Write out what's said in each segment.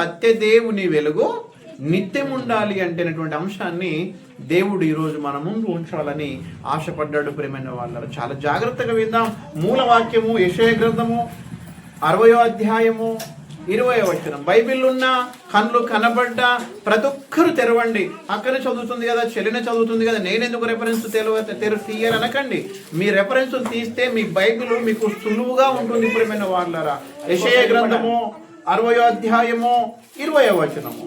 సత్యదేవుని వెలుగు నిత్యం ఉండాలి అంటేనటువంటి అంశాన్ని దేవుడు ఈరోజు మన ముందు ఉంచాలని ఆశపడ్డాడు. ప్రేమైన వాళ్ళ చాలా జాగ్రత్తగా విందాం. మూలవాక్యము యెషయా గ్రంథము 60వ అధ్యాయము 20వ వచనం. బైబిల్ ఉన్న కళ్ళు కనబడ్డ ప్రతి ఒక్కరు తెరవండి. అక్కనే చదువుతుంది కదా, చెల్లినే చదువుతుంది కదా, నేనెందుకు రెఫరెన్స్ తీయరు అనకండి. మీ రెఫరెన్స్ తీస్తే మీ బైబిల్ మీకు సులువుగా ఉంటుంది. ప్రేమైన వాళ్ళరా, యెషయా గ్రంథము 60వ అధ్యాయము 20వ వచనము.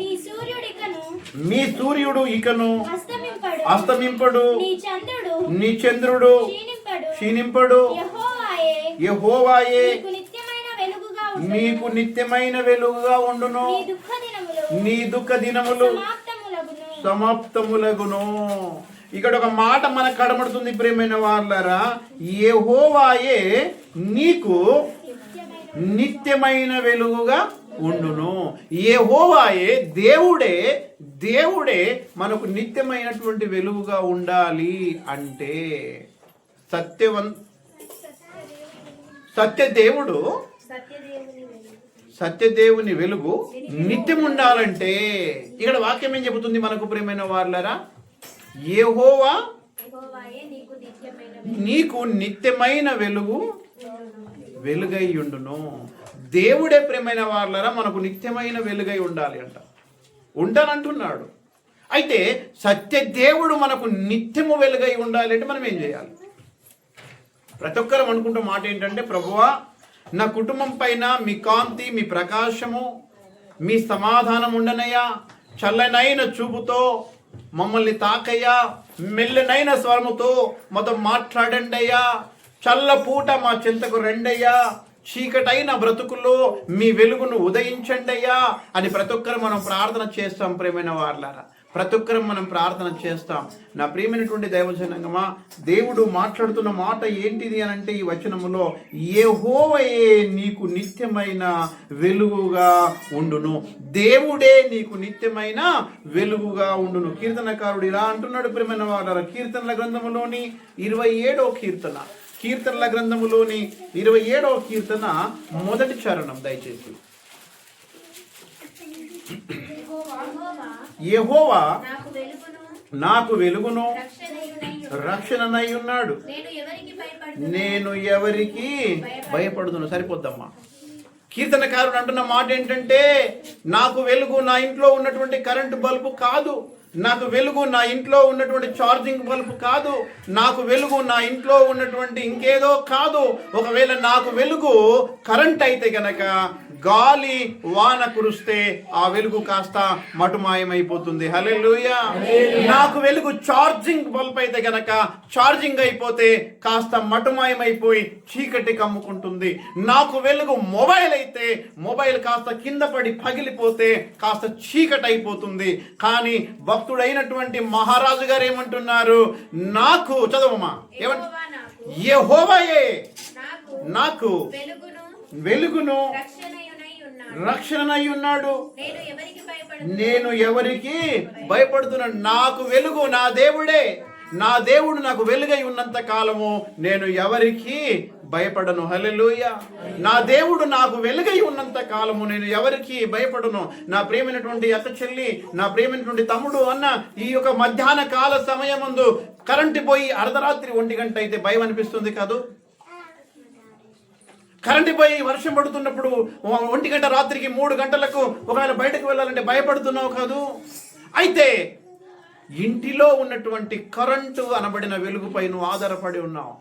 మీ సూర్యుడు ఇకను అస్తమింపడు, నీ చంద్రుడు క్షీణింపడు. యెహోవాయే నీకు నిత్యమైన వెలుగుగా ఉండును, నీ దుఃఖ దినములు సమాప్తములగును. ఇక్కడ ఒక మాట మనకు కనబడుతుంది. ప్రేమైన వాళ్ళరా, యెహోవాయే నీకు నిత్యమైన వెలుగుగా ఉండును. యెహోవాయే దేవుడే మనకు నిత్యమైనటువంటి వెలుగుగా ఉండాలి అంటే సత్యదేవుని వెలుగు నిత్యం ఉండాలంటే ఇక్కడ వాక్యం ఏం చెబుతుంది మనకు? ప్రియమైన వాళ్ళరా, యెహోవా నీకు నిత్యమైన వెలుగై ఉండును. దేవుడే ప్రియమైన వాళ్ళరా మనకు నిత్యమైన వెలుగై ఉండాలి అంట, ఉంటానంటున్నాడు. అయితే సత్యదేవుడు మనకు నిత్యము వెలుగై ఉండాలి అంటే మనం ఏం చేయాలి? ప్రతి ఒక్కరం అనుకుంటున్న మాట ఏంటంటే, ప్రభువా నా కుటుంబం పైన మీ కాంతి, మీ ప్రకాశము, మీ సమాధానం ఉండనయ్యా, చల్లనైన చూపుతో మమ్మల్ని తాకయ్యా, మెల్లనైన స్వరముతో మాతో మాట్లాడండి అయ్యా, చల్లపూట మా చింతకు రెండయ్యా, చీకటైన బ్రతుకుల్లో మీ వెలుగును ఉదయించండి అయ్యా అని ప్రతి ఒక్కరు మనం ప్రార్థన చేస్తాం. ప్రియమైన వారలారా, ప్రతి ఒక్కరం మనం ప్రార్థన చేస్తాం. నా ప్రియమైనటువంటి దైవజనంగమా, దేవుడు మాట్లాడుతున్న మాట ఏంటిది అని అంటే ఈ వచనములో యెహోవాయే నీకు నిత్యమైన వెలుగుగా ఉండును. దేవుడే నీకు నిత్యమైన వెలుగుగా ఉండును. కీర్తనకారుడు ఇలా అంటున్నాడు. ప్రియమైన వారలారా, కీర్తనల గ్రంథములోని 27వ కీర్తనల గ్రంథములోని 27వ కీర్తన మొదటి చరణం దయచేసి. యెహోవా నాకు వెలుగును రక్షణనై ఉన్నాడు, నేను ఎవరికి భయపడుదును. సరిపోద్దమ్మా. కీర్తనకారుడు అంటున్న మాట ఏంటంటే, నాకు వెలుగు నా ఇంట్లో ఉన్నటువంటి కరెంటు బల్బు కాదు, నాకు వెలుగు నా ఇంట్లో ఉన్నటువంటి ఛార్జింగ్ బల్బు కాదు, నాకు వెలుగు నా ఇంట్లో ఉన్నటువంటి ఇంకేదో కాదు. ఒకవేళ నాకు వెలుగు కరెంట్ అయితే గనక గాలి వాన కురిస్తే ఆ వెలుగు కాస్త మటుమాయమైపోతుంది. హల్లెలూయా. నాకు వెలుగు ఛార్జింగ్ బల్బ్ అయితే గనక ఛార్జింగ్ అయిపోతే కాస్త మటుమాయమైపోయి చీకటి కమ్ముకుంటుంది. నాకు వెలుగు మొబైల్ అయితే మొబైల్ కాస్త కింద పడి పగిలిపోతే కాస్త చీకటి అయిపోతుంది. కానీ భక్తుడైనటువంటి మహారాజు గారు ఏమంటున్నారు? నాకు చదవమా, యెహోవాయే నాకు వెలుగును రక్షణనై ఉన్నాడు, నేను ఎవరికి భయపడుతున్నాను. నాకు వెలుగు నా దేవుడే, నా దేవుడు నాకు వెలుగై ఉన్నంత కాలము నేను ఎవరికి భయపడను. హల్లెలూయా. నా దేవుడు నాకు వెలుగై ఉన్నంత కాలము నేను ఎవరికి భయపడను. నా ప్రియమైనటువంటి అక్క చెల్లి, నా ప్రియమైనటువంటి తమ్ముడు, అన్న, ఈ యొక్క మధ్యాహ్న కాల సమయమందు కరెంటు పోయి అర్ధరాత్రి 1 గంట అయితే భయం అనిపిస్తుంది కాదు? కరెంటు పోయి వర్షం పడుతున్నప్పుడు 1 గంట రాత్రికి 3 గంటలకు ఒకవేళ బయటకు వెళ్ళాలంటే భయపడుతున్నావు కాదు? అయితే ఇంటిలో ఉన్నటువంటి కరెంటు అనబడిన వెలుగుపై నువ్వు ఆధారపడి ఉన్నావు.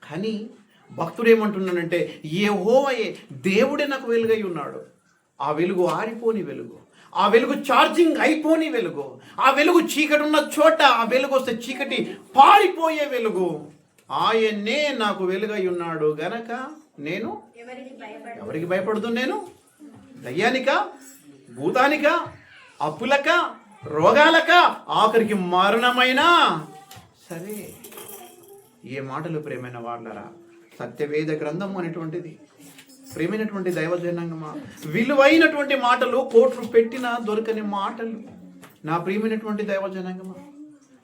కానీ భక్తుడు ఏమంటున్నాడంటే, యెహోవాయే దేవుడే నాకు వెలుగై ఉన్నాడు. ఆ వెలుగు ఆరిపోని వెలుగు, ఆ వెలుగు ఛార్జింగ్ అయిపోని వెలుగు, ఆ వెలుగు చీకటి ఉన్న చోట ఆ వెలుగు వస్తే చీకటి పారిపోయే వెలుగు. ఆయనే నాకు వెలుగై ఉన్నాడు గనక నేను ఎవరికి భయపడుతూ? నేను దయ్యానిక, భూతానిక, అప్పులక, రోగాలక, ఆఖరికి మరణమైనా సరే. ఏ మాటలు ప్రియమైన వాళ్ళరా! సత్యవేద గ్రంథం అనేటువంటిది ప్రియమైనటువంటి దైవజనాంగమా, విలువైనటువంటి మాటలు, కోట్లు పెట్టినా దొరకని మాటలు. నా ప్రియమైనటువంటి దైవజనాంగమా,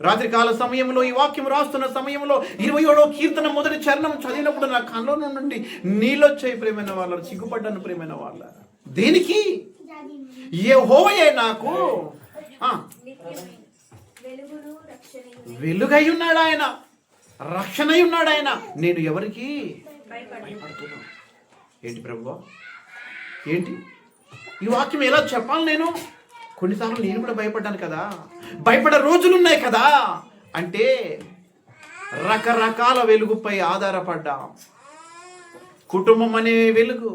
రాత్రికాల సమయంలో ఈ వాక్యం రాస్తున్న సమయంలో 27వ కీర్తన మొదటి చరణం చదివినప్పుడు నా కళ్ళలో నుండి నీళ్ళొచ్చాయి. ప్రేమైన వాళ్ళ సిగ్గుపడ్డాను. ప్రేమైన వాళ్ళ దేనికి? యెహోవాయే నాకు వెలుగై ఉన్నాడు, ఆయన రక్షణై ఉన్నాడు. ఆయన నేను ఎవరికి భయపడుతున్నాను? ఏంటి ప్రభువా, ఏంటి ఈ వాక్యం ఎలా చెప్పాలి? నేను కొన్నిసార్లు నేను కూడా భయపడ్డాను కదా, భయపడే రోజులు ఉన్నాయి కదా. అంటే రకరకాల వెలుగుపై ఆధారపడ్డా. కుటుంబం అనే వెలుగు,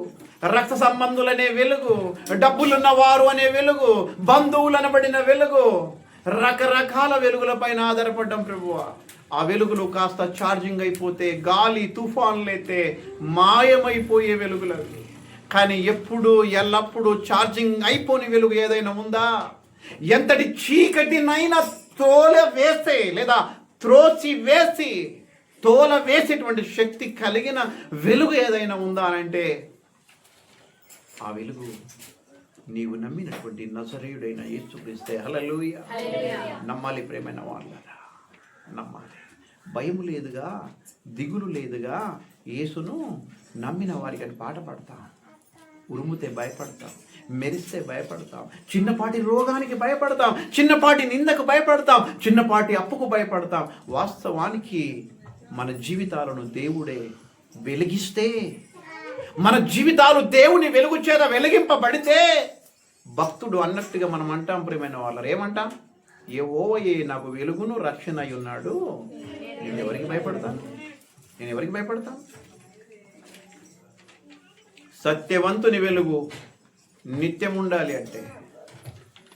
రక్త సంబంధులనే వెలుగు, డబ్బులున్న వారు అనే వెలుగు, బంధువులు అనబడిన వెలుగు, రకరకాల వెలుగులపైన ఆధారపడ్డాం ప్రభువా. ఆ వెలుగులు కాస్త ఛార్జింగ్ అయిపోతే, గాలి తుఫాన్లు అయితే మాయమైపోయే వెలుగులవి. కానీ ఎప్పుడు ఎల్లప్పుడూ ఛార్జింగ్ అయిపోని వెలుగు ఏదైనా ఉందా? ఎంతటి చీకటినైనా తోలవేసే లేదా త్రోసి వేసి తోల వేసేటువంటి శక్తి కలిగిన వెలుగు ఏదైనా ఉందా అంటే ఆ వెలుగు నీవు నమ్మినటువంటి నజరేయుడైన యేసుక్రీస్తే. హల్లెలూయా. నమ్మాలి ప్రేమైన వాళ్ళరా, నమ్మాలి. భయం లేదుగా, దిగులు లేదుగా. యేసును నమ్మిన వారికి అని పాట పాడతాం. ఉరుముతే భయపడతాం, మెరిస్తే భయపడతాం, చిన్నపాటి రోగానికి భయపడతాం, చిన్నపాటి నిందకు భయపడతాం, చిన్నపాటి అప్పుకు భయపడతాం. వాస్తవానికి మన జీవితాలను దేవుడే వెలిగిస్తే, మన జీవితాలు దేవుని వెలుగు చేత వెలిగింపబడితే, భక్తుడు అన్నట్టుగా మనం అంటాం ప్రియమైన వాళ్ళరు. ఏమంటాం? యెహోవాయే నాకు వెలుగును రక్షణ అయి ఉన్నాడు, నేను ఎవరికి భయపడతాను? నేను ఎవరికి భయపడతాను? సత్యవంతుని వెలుగు నిత్యం ఉండాలి అంటే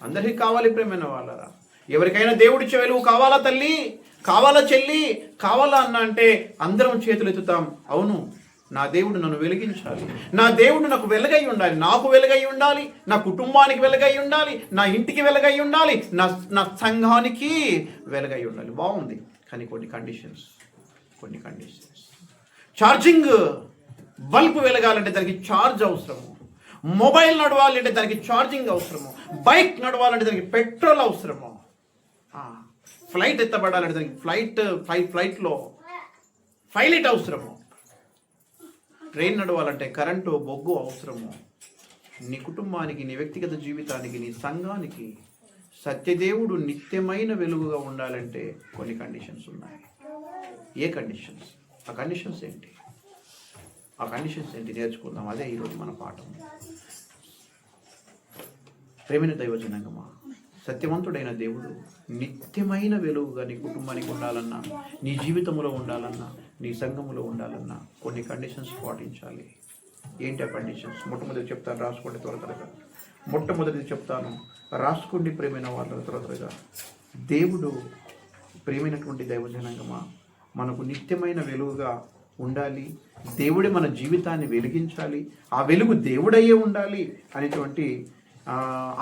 అందరికీ కావాలి ప్రేమైన వాళ్ళరా. ఎవరికైనా దేవుడిచ్చే వెలుగు కావాలా తల్లి, కావాలా చెల్లి, కావాలా అన్న అంటే అందరం చేతులు ఎత్తుతాం. అవును, నా దేవుడు నన్ను వెలిగించాలి, నా దేవుడు నాకు వెలుగై ఉండాలి, నాకు వెలుగై ఉండాలి, నా కుటుంబానికి వెలుగై ఉండాలి, నా ఇంటికి వెలుగై ఉండాలి, నా సంఘానికి వెలుగై ఉండాలి. బాగుంది, కానీ కొన్ని కండిషన్స్. ఛార్జింగ్ బల్బ్ వెలగాలంటే దానికి ఛార్జ్ అవసరము, మొబైల్ నడవాలంటే దానికి ఛార్జింగ్ అవసరము, బైక్ నడవాలంటే దానికి పెట్రోల్ అవసరము, ఫ్లైట్ ఎత్తబడాలంటే దానికి ఫ్లైట్లో పైలట్ అవసరము, ట్రైన్ నడవాలంటే కరెంటు బొగ్గు అవసరము. నీ కుటుంబానికి, నీ వ్యక్తిగత జీవితానికి, నీ సంఘానికి సత్యదేవుడు నిత్యమైన వెలుగుగా ఉండాలంటే కొన్ని కండిషన్స్ ఉన్నాయి. ఏ కండిషన్స్? ఆ కండిషన్స్ ఏంటి నేర్చుకుందాం. అదే ఈరోజు మన పాఠం. ప్రేమైన దైవజనంగమా, సత్యవంతుడైన దేవుడు నిత్యమైన వెలుగుగా నీ కుటుంబానికి ఉండాలన్నా, నీ జీవితంలో ఉండాలన్నా, నీ సంఘములో ఉండాలన్నా కొన్ని కండిషన్స్ పాటించాలి. ఏంటి ఆ కండిషన్స్? మొట్టమొదటి చెప్తాను, రాసుకోండి త్వరగా. మొట్టమొదటిది చెప్తాను, రాసుకోండి ప్రేమైన వాళ్ళ త్వరగా. దేవుడు, ప్రేమైనటువంటి దైవజనంగమా, మనకు నిత్యమైన వెలుగుగా ఉండాలి. దేవుడే మన జీవితాన్ని వెలిగించాలి, ఆ వెలుగు దేవుడయ్యే ఉండాలి అనేటువంటి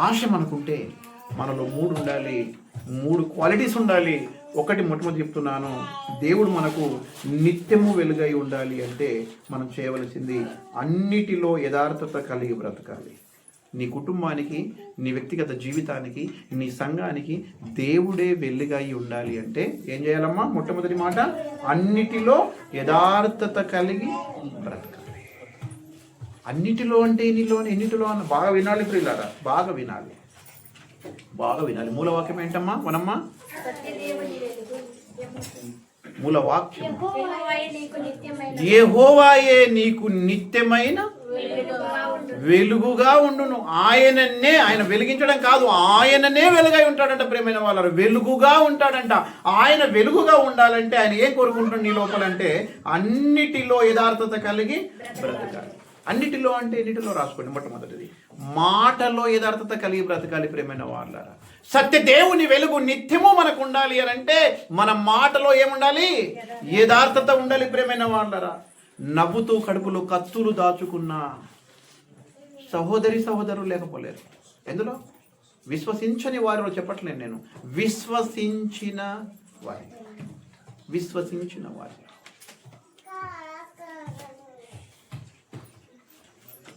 ఆశ మనకుంటే మనలో 3 ఉండాలి, 3 క్వాలిటీస్ ఉండాలి. మొట్టమొదటి చెప్తున్నాను, దేవుడు మనకు నిత్యము వెలుగై ఉండాలి అంటే మనం చేయవలసింది అన్నిటిలో యథార్థత కలిగి బ్రతకాలి. నీ కుటుంబానికి, నీ వ్యక్తిగత జీవితానికి, నీ సంఘానికి దేవుడే వెలుగై ఉండాలి అంటే ఏం చేయాలమ్మా? మొట్టమొదటి మాట, అన్నిటిలో యథార్థత కలిగి బ్రతకాలి. అన్నిటిలో అంటే ఎన్నిటిలో అన్న బాగా వినాలి ప్రియులారా, బాగా వినాలి. మూలవాక్యం ఏంటమ్మా మనమ్మా? మూలవాక్యం, యెహోవాయే నీకు నిత్యమైన వెలుగుగా ఉండును. ఆయన వెలిగించడం కాదు, ఆయననే వెలుగై ఉంటాడంట. ప్రేమైన వాళ్ళ వెలుగుగా ఉంటాడంట. ఆయన వెలుగుగా ఉండాలంటే ఆయన ఏం కోరుకుంటాడు నీ లోపలంటే అన్నిటిలో యథార్థత కలిగి బ్రతకాలి. అన్నిటిలో అంటే ఎన్నిటిలో రాసుకోండి. మొట్టమొదటిది, మాటలో యథార్థత కలిగి బ్రతకాలి. ప్రేమైన వాళ్ళారా, సత్యదేవుని వెలుగు నిత్యము మనకు ఉండాలి అని అంటే మన మాటలో ఏముండాలి? యథార్థత ఉండాలి. ప్రేమైన వాళ్ళారా, నవ్వుతూ కడుపులో కత్తులు దాచుకున్న సహోదరులు లేకపోలేరు. ఎందులో? విశ్వసించని వారిలో చెప్పట్లేదు నేను, విశ్వసించిన వారి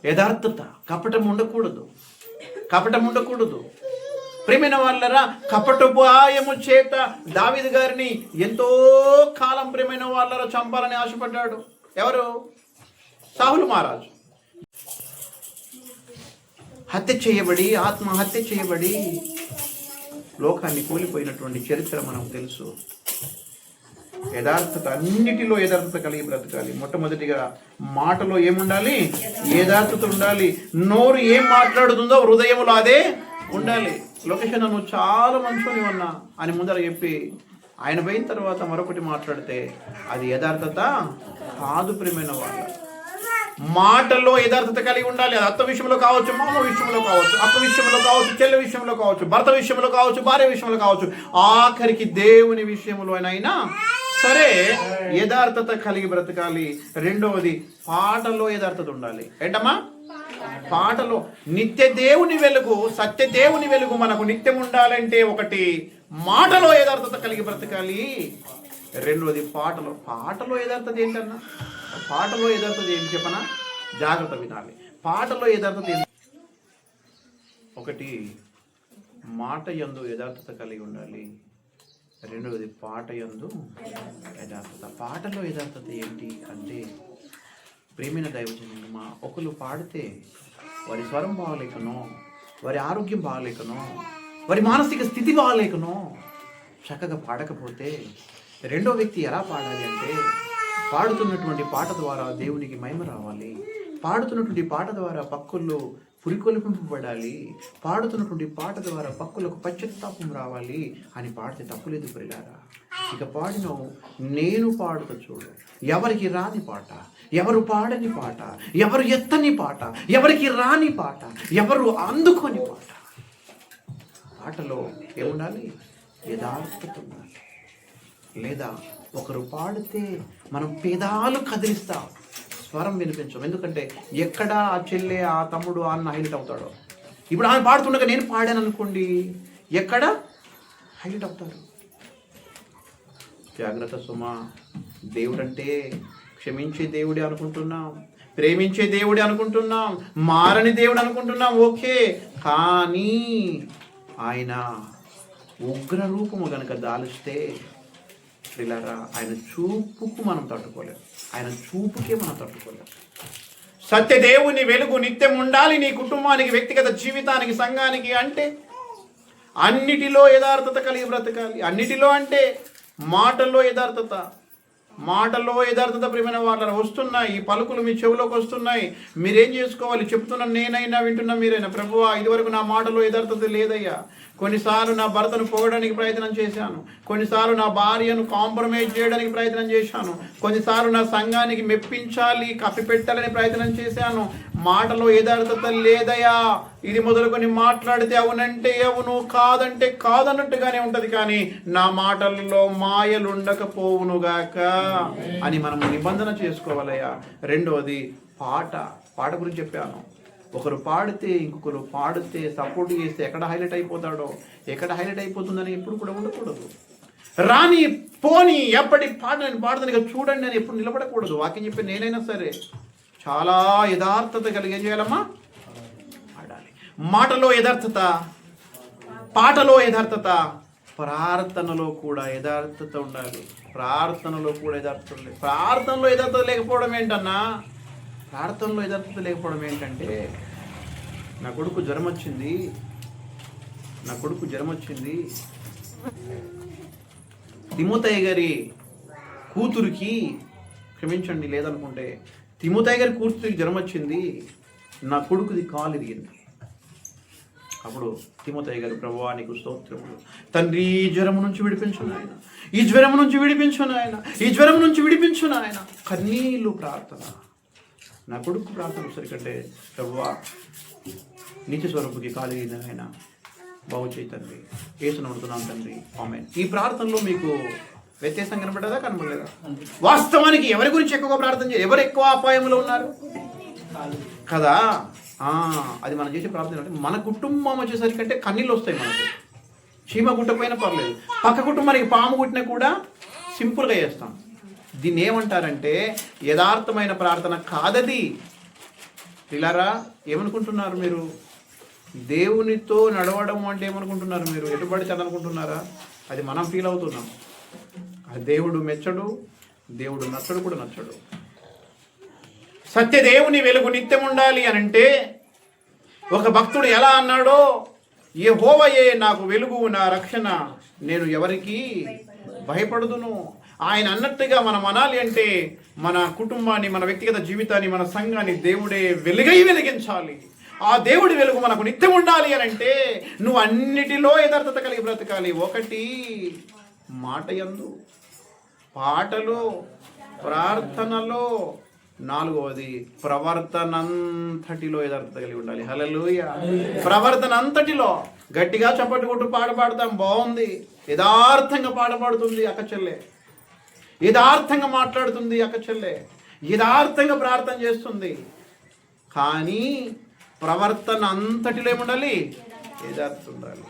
యథార్థత, కపటం ఉండకూడదు. ప్రేమైన వాళ్ళరా, కపటోపాయము చేత దావీదు గారిని ఎంతో కాలం ప్రేమైన వాళ్ళరా చంపాలని ఆశపడ్డాడు. ఎవరు? సౌలు మహారాజు. హత్య చేయబడి, ఆత్మహత్య చేయబడి లోకాన్ని కూలిపోయినటువంటి చరిత్ర మనకు తెలుసు. యథార్థత, అన్నిటిలో యథార్థత కలిగి బ్రతకాలి. మొట్టమొదటిగా మాటలో ఏముండాలి? యథార్థత ఉండాలి. నోరు ఏం మాట్లాడుతుందో హృదయంలో అదే ఉండాలి. లొకేషన్ నువ్వు చాలా మంచిగా ఉన్నా అని ముందర చెప్పి ఆయన పోయిన తర్వాత మరొకటి మాట్లాడితే అది యథార్థత కాదు. ప్రియమైన వాళ్ళ మాటల్లో యథార్థత కలిగి ఉండాలి. అది అత్త విషయంలో కావచ్చు, మామ విషయంలో కావచ్చు, అక్క విషయంలో కావచ్చు, చెల్లె విషయంలో కావచ్చు, భర్త విషయంలో కావచ్చు, భార్య విషయంలో కావచ్చు, ఆఖరికి దేవుని విషయంలో అయినా సరే యథార్థత కలిగి బ్రతకాలి. రెండవది పాటలో యథార్థత ఉండాలి. ఏంటమ్మా? పాటలో నిత్య దేవుని వెలుగు, సత్య దేవుని వెలుగు మనకు నిత్యం ఉండాలంటే ఒకటి మాటలో యథార్థత కలిగి బ్రతకాలి. రెండవది పాటలో యథార్థత ఏంటన్నా? పాటలో యథార్థత ఏంటి చెప్పనా? జాగ్రత్త వినాలి. పాటలో యథార్థత ఏంటి? ఒకటి మాట యందు యథార్థత కలిగి ఉండాలి. రెండవది పాట యందు యథార్థత. పాటలో యథార్థత ఏంటి అంటే, ప్రేమైన దైవజనులు ఒకరు పాడితే వారి స్వరం బాగలేకనో, వారి ఆరోగ్యం బాగలేకనో, వారి మానసిక స్థితి బాగలేకనో చక్కగా పాడకపోతే రెండో వ్యక్తి ఎలా పాడాలి అంటే, పాడుతున్నటువంటి పాట ద్వారా దేవునికి మహిమ రావాలి, పాడుతున్నటువంటి పాట ద్వారా పక్కుల్లో పురికొల్పింపబడాలి, పాడుతున్నటువంటి పాట ద్వారా పక్కులకు పశ్చాత్తాపం రావాలి అని పాడితే తప్పులేదు ప్రియులారా. ఇక పాడినవు నేను పాడుతూ చూడు, ఎవరికి రాని పాట, ఎవరు పాడని పాట, ఎవరు ఎత్తని పాట, ఎవరికి రాని పాట, ఎవరు అందుకొని పాట. పాటలో ఏముండాలి? యథార్థత ఉండాలి. లేదా ఒకరు పాడితే మనం పేదాలు కదిలిస్తాం, స్వరం వినిపించం. ఎందుకంటే ఎక్కడ ఆ చెల్లె, ఆ తమ్ముడు, ఆ అన్న హైలైట్ అవుతాడో. ఇప్పుడు ఆమె పాడుతుండగా నేను పాడాను అనుకోండి, ఎక్కడ హైలైట్ అవుతాడు. జాగ్రత్త సుమా. దేవుడంటే క్షమించే దేవుడే అనుకుంటున్నాం, ప్రేమించే దేవుడే అనుకుంటున్నాం, మారని దేవుడు అనుకుంటున్నాం, ఓకే. కానీ ఆయన ఉగ్ర రూపము గనక దాలిస్తే ప్రియులారా, ఆయన చూపుకు మనం తట్టుకోలేం, ఆయన చూపుకే మనం తట్టుకోలేం. సత్యదేవుని వెలుగు నిత్యం ఉండాలి నీ కుటుంబానికి, వ్యక్తిగత జీవితానికి, సంఘానికి. అంటే అన్నిటిలో యథార్థత కలిగి బ్రతకాలి. అన్నిటిలో అంటే మాటల్లో యథార్థత, మాటల్లో యథార్థత. ప్రియమైన వాళ్ళని వస్తున్నాయి, ఈ పలుకులు మీ చెవులోకి వస్తున్నాయి. మీరేం చేసుకోవాలి? చెప్తున్నా నేనైనా, వింటున్నా మీరైనా, ప్రభువా ఇదివరకు నా మాటలో యథార్థత లేదయ్యా. కొన్నిసార్లు నా భర్తను పోగడానికి ప్రయత్నం చేశాను, కొన్నిసార్లు నా భార్యను కాంప్రమైజ్ చేయడానికి ప్రయత్నం చేశాను, కొన్నిసార్లు నా సంఘానికి మెప్పించాలి, కప్పిపెట్టాలని ప్రయత్నం చేశాను. మాటలో యథార్థత లేదయ్యా. ఇది మొదలుకొని మాట్లాడితే అవునంటే అవును, కాదంటే కాదన్నట్టుగానే ఉంటది, కానీ నా మాటల్లో మాయలు ఉండకపోవునుగాక అని మనం నిబంధన చేసుకోవాలయ్యా. రెండవది పాట గురించి చెప్పాను. ఒకరు పాడితే ఇంకొకరు పాడితే సపోర్ట్ చేస్తే ఎక్కడ హైలైట్ అయిపోతాడో, ఎక్కడ హైలైట్ అయిపోతుందని ఎప్పుడు కూడా ఉండకూడదు. రాని పోని ఎప్పటి పాట నేను పాడుతాను ఇక చూడండి అని ఎప్పుడు నిలబడకూడదు. వాక్యం చెప్పి నేనైనా సరే చాలా యథార్థత కలిగి ఏం చేయాలమ్మా? పాడాలి. మాటలో యథార్థత, పాటలో యథార్థత, ప్రార్థనలో కూడా యథార్థత ఉండాలి. ప్రార్థనలో కూడా యథార్థత లేదు. ప్రార్థనలో యథార్థత లేకపోవడం ఏంటన్నా? ప్రార్థనలో యథార్థత లేకపోవడం ఏంటంటే, నా కొడుకు జ్వరం వచ్చింది, తిమోతయ్య గారి కూతురికి, క్షమించండి లేదనుకుంటే, తిమోతయ్య గారి కూతురికి జ్వరం వచ్చింది, నా కొడుకుది కాలు ఇరిగింది. అప్పుడు తిమోతయ్య గారు, ప్రభువా నీకు స్తోత్రములు తండ్రి, ఈ జ్వరం నుంచి విడిపించు నాయన, ఈ జ్వరం నుంచి విడిపించు నాయన, ఈ జ్వరం నుంచి విడిపించు నాయన. కన్నీళ్ళు ప్రార్థన. నా కొడుకు ప్రార్థన సరికంటే, ప్రభువా నిత్య స్వరూపుకి కాలిగిన ఆయన బాగు చేయి తండ్రి, యేసుని అడుగుతున్నాను తండ్రి, ఆమేన్. ఈ ప్రార్థనలో మీకు వ్యత్యాసం కనబడదా? కనబడలేదా? వాస్తవానికి ఎవరి గురించి ఎక్కువగా ప్రార్థన చేయాలి? ఎవరు ఎక్కువ అపాయంలో ఉన్నారు కదా? అది మనం చేసే ప్రార్థన అంటే, మన కుటుంబం వచ్చేసరికంటే కన్నీళ్ళు వస్తాయి మనకు. చీమ గుట్టకపోయినా పర్లేదు, పక్క కుటుంబానికి పాము కుట్టినా కూడా సింపుల్గా చేస్తాం. దీన్ని ఏమంటారంటే యథార్థమైన ప్రార్థన కాదది. పిల్లరా, ఏమనుకుంటున్నారు మీరు? దేవునితో నడవడం అంటే ఏమనుకుంటున్నారు మీరు? ఎటుబడి అనుకుంటున్నారా? అది మనం ఫీల్ అవుతున్నాం. అది దేవుడు మెచ్చడు, దేవుడు నచ్చడు కూడా నచ్చడు. సత్యదేవుని వెలుగు నిత్యం ఉండాలి అని అంటే ఒక భక్తుడు ఎలా అన్నాడో, యెహోవాయే నాకు వెలుగు, నా రక్షణ, నేను ఎవరికి భయపడుదును. ఆయన అన్నట్టుగా మనం అనాలి అంటే మన కుటుంబాన్ని, మన వ్యక్తిగత జీవితాన్ని, మన సంఘాన్ని దేవుడే వెలుగై వెలిగించాలి. ఆ దేవుడి వెలుగు మనకు నిత్యం ఉండాలి అని అంటే నువ్వు అన్నిటిలో యథార్థత కలిగి బ్రతకాలి. ఒకటి మాట యందు, పాటలో, ప్రార్థనలో, నాలుగవది ప్రవర్తనంతటిలో యథార్థత కలిగి ఉండాలి. హల్లెలూయా. ప్రవర్తన అంతటిలో గట్టిగా చప్పటి కొట్టు పాట పాడతాం, బాగుంది. యథార్థంగా పాట పాడుతుంది అక్క చెల్లె, యథార్థంగా మాట్లాడుతుంది అక్క చెల్లె, యథార్థంగా ప్రార్థన చేస్తుంది. కానీ ప్రవర్తన అంతటిలో ఏముండాలి? యథార్థత ఉండాలి.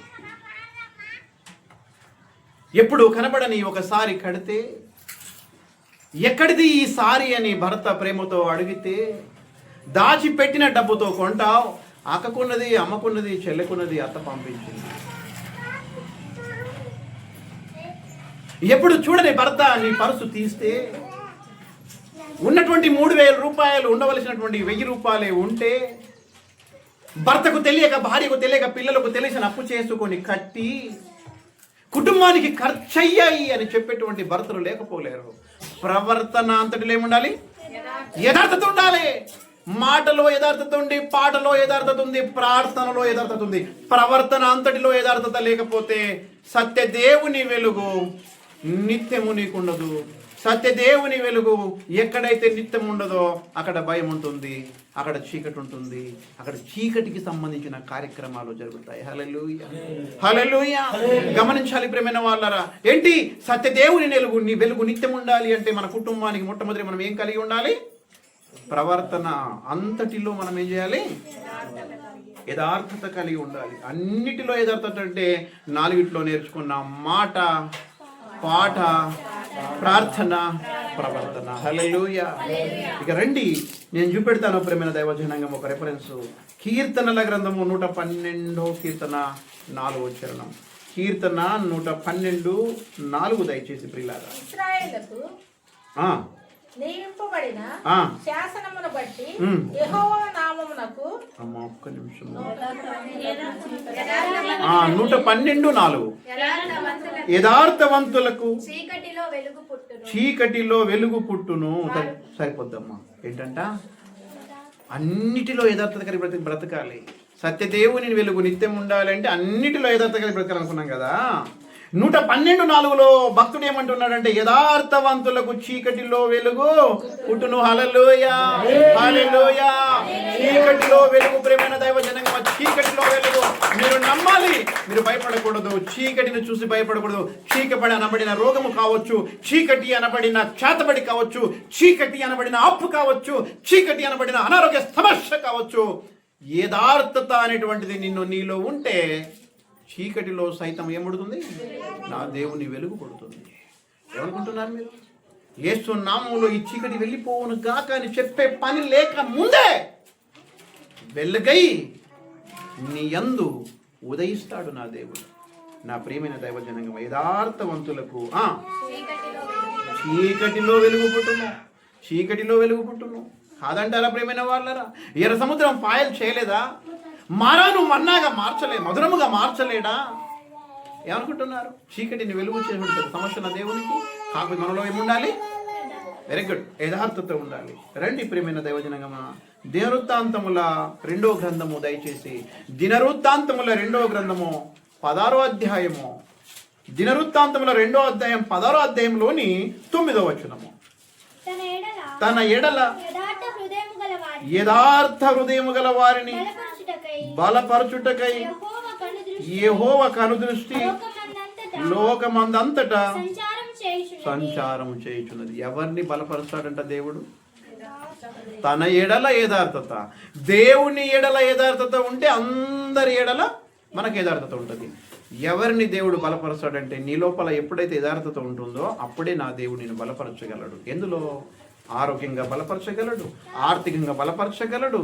ఎప్పుడు కనబడని ఒకసారి కడితే, ఎక్కడిది ఈ సారీ అని భర్త ప్రేమతో అడిగితే, దాచిపెట్టిన డబ్బుతో కొంటావు, అక్కకున్నది, అమ్మకున్నది, చెల్లెకున్నది అత్త పంపించింది. ఎప్పుడు చూడని భర్త నీ పర్సు తీస్తే, ఉన్నటువంటి 3,000 రూపాయలు ఉండవలసినటువంటి 1,000 రూపాయలే ఉంటే, భర్తకు తెలియక, భార్యకు తెలియక, పిల్లలకు తెలిసిన అప్పు చేసుకొని కట్టి కుటుంబానికి ఖర్చయ్యాయి అని చెప్పేటువంటి భర్తలు లేకపోలేరు. ప్రవర్తన అంతటిలో ఏముండాలి? యథార్థత ఉండాలి. మాటలో యథార్థత ఉంది, పాటలో యథార్థత ఉంది, ప్రార్థనలో యథార్థత ఉంది. ప్రవర్తన అంతటిలో యథార్థత లేకపోతే సత్యదేవుని వెలుగు నిత్యము నీకుండదు. సత్యదేవుని వెలుగు ఎక్కడైతే నిత్యం ఉండదో అక్కడ భయం ఉంటుంది, అక్కడ చీకటి ఉంటుంది, అక్కడ చీకటికి సంబంధించిన కార్యక్రమాలు జరుగుతాయి. హల్లెలూయా, హల్లెలూయా. గమనించాలి ప్రియమైన వాళ్ళరా. ఏంటి? సత్యదేవుని వెలుగు నిత్యం ఉండాలి అంటే మన కుటుంబానికి మొట్టమొదటి మనం ఏం కలిగి ఉండాలి? ప్రవర్తన అంతటిలో మనం ఏం చేయాలి? యథార్థత కలిగి ఉండాలి. అన్నిటిలో యథార్థత అంటే 4 నేర్చుకున్న మాట, పాట, ప్రార్థన, ప్రవర్తన. హల్లెలూయా. ఇక రండి, నేను చూపెడతాను ప్రేమైన దైవజనాంగం ఒక రెఫరెన్స్. కీర్తనల గ్రంథము 112 కీర్తన 4వ చరణం. కీర్తన 112:4 దయచేసి ప్రియులారా. ఇశ్రాయేలుకు నియమింపబడిన శాసనమును బట్టి యెహోవా నామమునకు. ఒక్క నిమిషం. 112:4 యథార్థవంతులకు చీకటిలో వెలుగు పుట్టును. సరిపోద్దమ్మా. ఏంటంట? అన్నిటిలో యథార్థత కలిగి బ్రతకాలి. సత్యదేవుని వెలుగు నిత్యం ఉండాలంటే అన్నిటిలో యథార్థత కలిగి బ్రతకాలనుకున్నాం కదా. 112:4 భక్తుడు ఏమంటున్నాడంటే, యథార్థవంతులకు చీకటిలో వెలుగు పుట్టును. హల్లెలూయా, హల్లెలూయా. చీకటిలో వెలుగు ప్రేమైన దైవజనంగా, చీకటిలో వెలుగు. మీరు నమ్మాలి, మీరు భయపడకూడదు. చీకటిని చూసి భయపడకూడదు. చీకటి అనబడిన రోగము కావచ్చు, చీకటి అనబడిన చేతబడి కావచ్చు, చీకటి అనబడిన అప్పు కావచ్చు, చీకటి అనబడిన అనారోగ్య సమస్య కావచ్చు. యథార్థత అనేటువంటిది నీలో ఉంటే చీకటిలో సైతం ఏముడుతుంది? నా దేవుని వెలుగు పడుతుంది. ఏమనుకుంటున్నారు మీరు? యేసు నామములో ఈ చీకటి వెళ్ళిపోవును గాక అని చెప్పే పని లేక ముందే వెలుగై నీ యందు ఉదయిస్తాడు నా దేవుడు. నా ప్రియమైన దైవజనంగం, యథార్థవంతులకు చీకటిలో వెలుగు పుట్టును, చీకటిలో వెలుగు పుట్టును. కాదంటారా ప్రియమైన వాళ్ళరా? ఎర్ర సముద్రం పాయలు చేయలేదా? మారాను మన్నాగా మధురముగా మార్చలేడా? ఏమనుకుంటున్నారు? చీకటిని వెలుగు చేసి సమస్య నా దేవునికి. కాకపోతే మనలో ఏముండాలి? వెరీ గుడ్, యథార్థత ఉండాలి. రండి ప్రియమైన దైవజనగమా, దినవృత్తాంతముల 2వ గ్రంథము దయచేసి. దినవృత్తాంతముల 2వ గ్రంథము 16వ అధ్యాయము. దినవృత్తాంతముల 2వ అధ్యాయం 16వ అధ్యాయంలోని 9వ వచనము. తన ఎడల యథార్థ హృదయము గల వారిని బలపరచుటకై యెహోవా కనుదృష్టి లోకమందంతటా సంచారం చేయుచున్నది. ఎవరిని బలపరుస్తాడంట దేవుడు? తన ఎడల యథార్థత. దేవుని ఎడల యథార్థత ఉంటే అందరి ఎడల మనకు యథార్థత ఉంటుంది. ఎవరిని దేవుడు బలపరుస్తాడంటే నీ లోపల ఎప్పుడైతే యథార్థత ఉంటుందో అప్పుడే నా దేవుడు నిన్ను బలపరచగలడు. ఎందులో? ఆరోగ్యంగా బలపరచగలడు, ఆర్థికంగా బలపరచగలడు,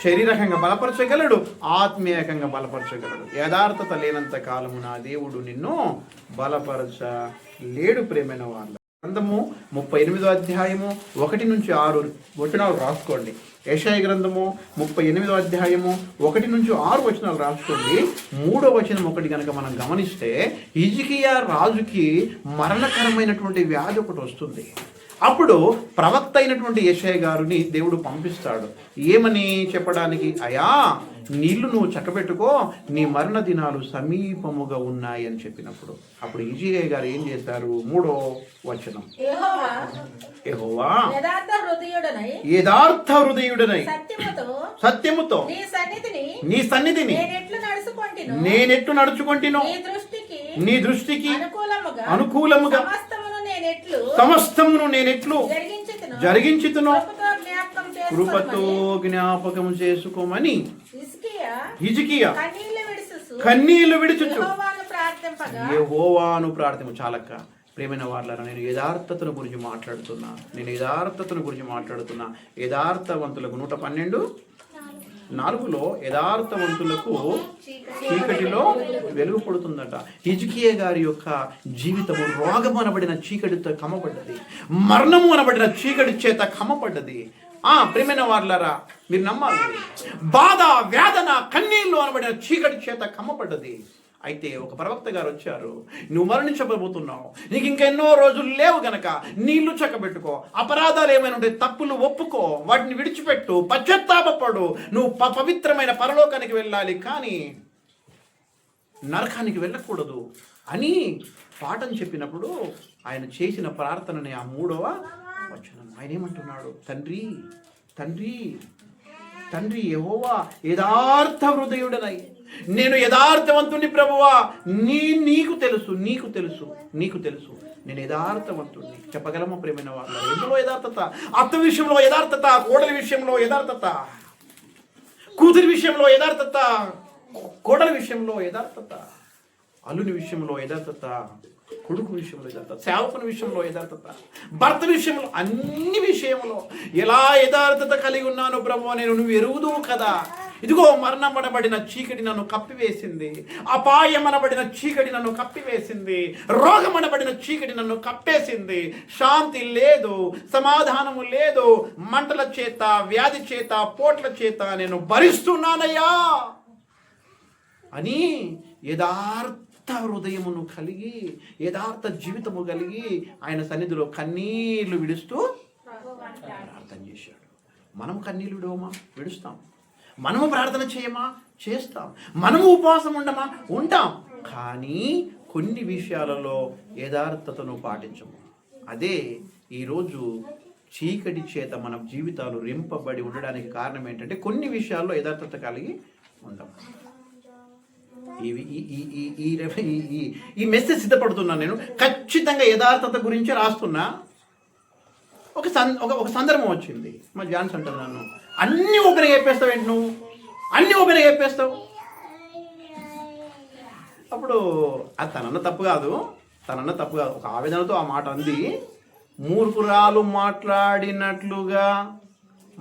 శారీరకంగా బలపరచగలడు, ఆత్మీయంగా బలపరచగలడు. యథార్థత లేనంత కాలము నా దేవుడు నిన్ను బలపరచలేడు. ప్రేమైన వాళ్ళ గ్రంథము 38వ అధ్యాయము 1-6 వచనాలు రాసుకోండి. యెషయా గ్రంథము 38వ అధ్యాయము 1-6 రాసుకోండి. 3వ వచనం ఒకటి కనుక మనం గమనిస్తే, హిజ్కియా రాజుకి మరణకరమైనటువంటి వ్యాధి ఒకటి వస్తుంది. అప్పుడు ప్రవక్త అయినటువంటి యెషయా గారిని దేవుడు పంపిస్తాడు. ఏమని చెప్పడానికి? అయా, నీళ్లు నువ్వు చక్కబెట్టుకో, నీ మరణ దినాలు సమీపముగా ఉన్నాయి అని చెప్పినప్పుడు అప్పుడు హిజ్కియా గారు ఏం చేశారు? 3వ వచనం, యెహోవా యథార్థ హృదయుడనై సత్యముతో నీ సన్నిధిని నేనెట్లు నడుచుకొంటినో, నీ దృష్టికి అనుకూలముగా సమస్తమును నేనెట్లు జరిగించుతునో కృపతో జ్ఞాపకం చేసుకోమని హిజ్కియా కన్నీళ్లు విడుచుచు యెహోవాను ప్రార్థన. చాలక్క ప్రేమైన వాళ్ళారా, నేను యథార్థతను గురించి మాట్లాడుతున్నా. యథార్థవంతులకు 112:4 యథార్థవంతులకు చీకటిలో వెలుగు పడుతుందట. హిజ్కియా గారి యొక్క జీవితము రోగము అనబడిన చీకటితో కమ్మపడ్డది, మరణము అనబడిన చీకటి చేత కమ్మపడ్డది. ప్రేమైన వాళ్ళారా, మీరు నమ్మాలి, బాధ, వేదన, కన్నీళ్లు అనబడిన చీకటి చేత కమ్మపడ్డది. అయితే ఒక ప్రవక్త గారు వచ్చారు, నువ్వు మరణించబోతున్నావు, నీకు ఇంకెన్నో రోజులు లేవు గనక నీళ్లు చక్కబెట్టుకో, అపరాధాలు ఏమైనా ఉంటే తప్పులు ఒప్పుకో, వాటిని విడిచిపెట్టు, పశ్చాత్తాపపడు, నువ్వు పవిత్రమైన పరలోకానికి వెళ్ళాలి, కానీ నరకానికి వెళ్ళకూడదు అని పాఠం చెప్పినప్పుడు ఆయన చేసిన ప్రార్థనని ఆ 3వ వచనం. ఆయన ఏమంటున్నాడు? తండ్రి తండ్రి తండ్రి యెహోవా యథార్థ హృదయుడనై, నేను యథార్థవంతుని ప్రభువా, నీకు తెలుసు నేను యథార్థవంతుడిని. చెప్పగలమా ప్రేమైన వాళ్ళ? ఎందులో యథార్థత? అత్త విషయంలో యథార్థత, కోడలి విషయంలో యథార్థత, కూతురి విషయంలో యథార్థత, కోడలి విషయంలో యథార్థత, అల్లుని విషయంలో యథార్థత, కొడుకు విషయంలో యథార్థత, సేవకుని విషయంలో యథార్థత, భర్త విషయంలో, అన్ని విషయంలో ఎలా యథార్థత కలిగి ఉన్నాను ప్రభు నేను, నువ్వు ఎరుగుదువు కదా. ఇదిగో మరణమనబడిన చీకటి నన్ను కప్పివేసింది, అపాయమనబడిన చీకటి నన్ను కప్పివేసింది, రోగమనబడిన చీకటి నన్ను కప్పేసింది, శాంతి లేదు, సమాధానము లేదు, మంటల చేత, వ్యాధి చేత, పోట్ల చేత నేను భరిస్తున్నానయ్యా అని యథార్థ హృదయమును కలిగి, యథార్థ జీవితము కలిగి ఆయన సన్నిధిలో కన్నీళ్లు విడుస్తూ ప్రార్థన చేశాడు. మనం కన్నీళ్లు విడవమా? విడుస్తాం. మనము ప్రార్థన చేయమా? చేస్తాం. మనము ఉపవాసం ఉండమా? ఉంటాం. కానీ కొన్ని విషయాలలో యథార్థతను పాటించము. అదే ఈరోజు చీకటి చేత మన జీవితాలు రింపబడి ఉండడానికి కారణం ఏంటంటే కొన్ని విషయాల్లో యథార్థత కలిగి ఉందాం. ఈ మెసేజ్ సిద్ధపడుతున్నాను నేను, ఖచ్చితంగా యథార్థత గురించి రాస్తున్నా. ఒక సందర్భం వచ్చింది, మా జాన్స్ అంటుంది నన్ను, అన్ని ఓపెన్గా చెప్పేస్తావు ఏంటి నువ్వు, అన్ని ఓపెన్గా చెప్పేస్తావు. అప్పుడు అది తనన్న తప్పు కాదు. ఒక ఆవేదనతో ఆ మాట అంది. మూర్ఖురాలు మాట్లాడినట్లుగా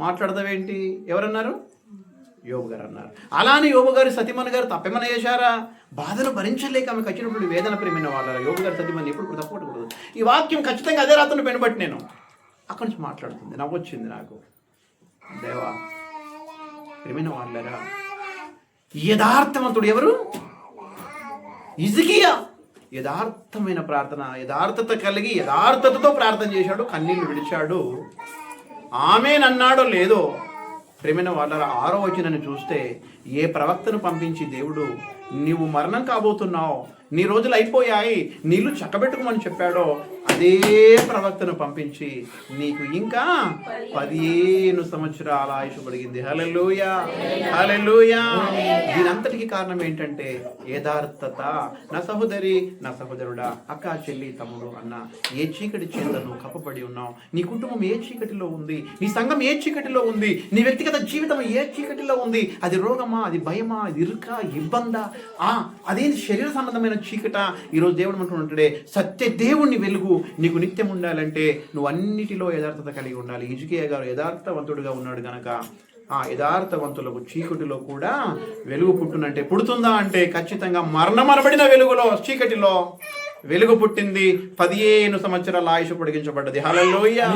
మాట్లాడతావేంటి? ఎవరన్నారు? యోబు గారు అన్నారు. అలానే యోబు గారి సతీమణి గారు తప్పేమన్నా చేశారా? బాధను భరించలేక ఆమెకు వచ్చినప్పుడు వేదన ప్రేమైన వాళ్ళ యోబు గారి సతీమణి ఎప్పుడు తప్పకూడదు. ఈ వాక్యం ఖచ్చితంగా అదే రాత్రిని పెనబట్టి నేను అక్కడి నుంచి మాట్లాడుతుంది. నవ్వొచ్చింది నాకు. దేవా, ప్రేమైన వాళ్ళరా, యథార్థవంతుడు ఎవరు? హిజ్కియా. యథార్థమైన ప్రార్థన, యథార్థత కలిగి యథార్థతతో ప్రార్థన చేశాడు, కన్నీళ్లు విడిచాడు. ఆమెనన్నాడో లేదో ప్రేమైన వాళ్ళ 6వ వచనాన్ని చూస్తే, ఏ ప్రవక్తను పంపించి దేవుడు నీవు మరణం కాబోతున్నావు, నీ రోజులు అయిపోయాయి, నీళ్లు చక్కబెట్టుకోమని చెప్పాడో అదే ప్రవక్తను పంపించి నీకు ఇంకా 15 సంవత్సరాల ఆయుష్ పడిగింది. హల్లెలూయా, హల్లెలూయా. దీనంతటికి కారణం ఏంటంటే యథార్థత. నా సహోదరి, నా సహోదరుడా, అక్క, చెల్లి, తమ్ముడు, అన్న, ఏ చీకటి చేత నువ్వు కప్పబడి ఉన్నావు? నీ కుటుంబం ఏ చీకటిలో ఉంది? నీ సంఘం ఏ చీకటిలో ఉంది? నీ వ్యక్తిగత జీవితం ఏ చీకటిలో ఉంది? అది రోగమా? అది భయమా? అది ఇరుక, ఇబ్బందా? అదేంటి శరీర సంబంధమైన చీకట? ఈరోజు దేవుడు అంటున్నాడే, సత్య దేవుణ్ణి వెలుగు నీకు నిత్యం ఉండాలంటే నువ్వు అన్నిటిలో యథార్థత కలిగి ఉండాలి. హిజ్కియా గారు యథార్థవంతుడుగా ఉన్నాడు గనక ఆ యథార్థవంతులకు చీకటిలో కూడా వెలుగు పుట్టునంటే పుడుతుందా అంటే ఖచ్చితంగా మరణమనబడిన వెలుగులో, చీకటిలో వెలుగు పుట్టింది, 15 సంవత్సరాల ఆయుష్ పొడిగించబడ్డది. హల్లెలూయా.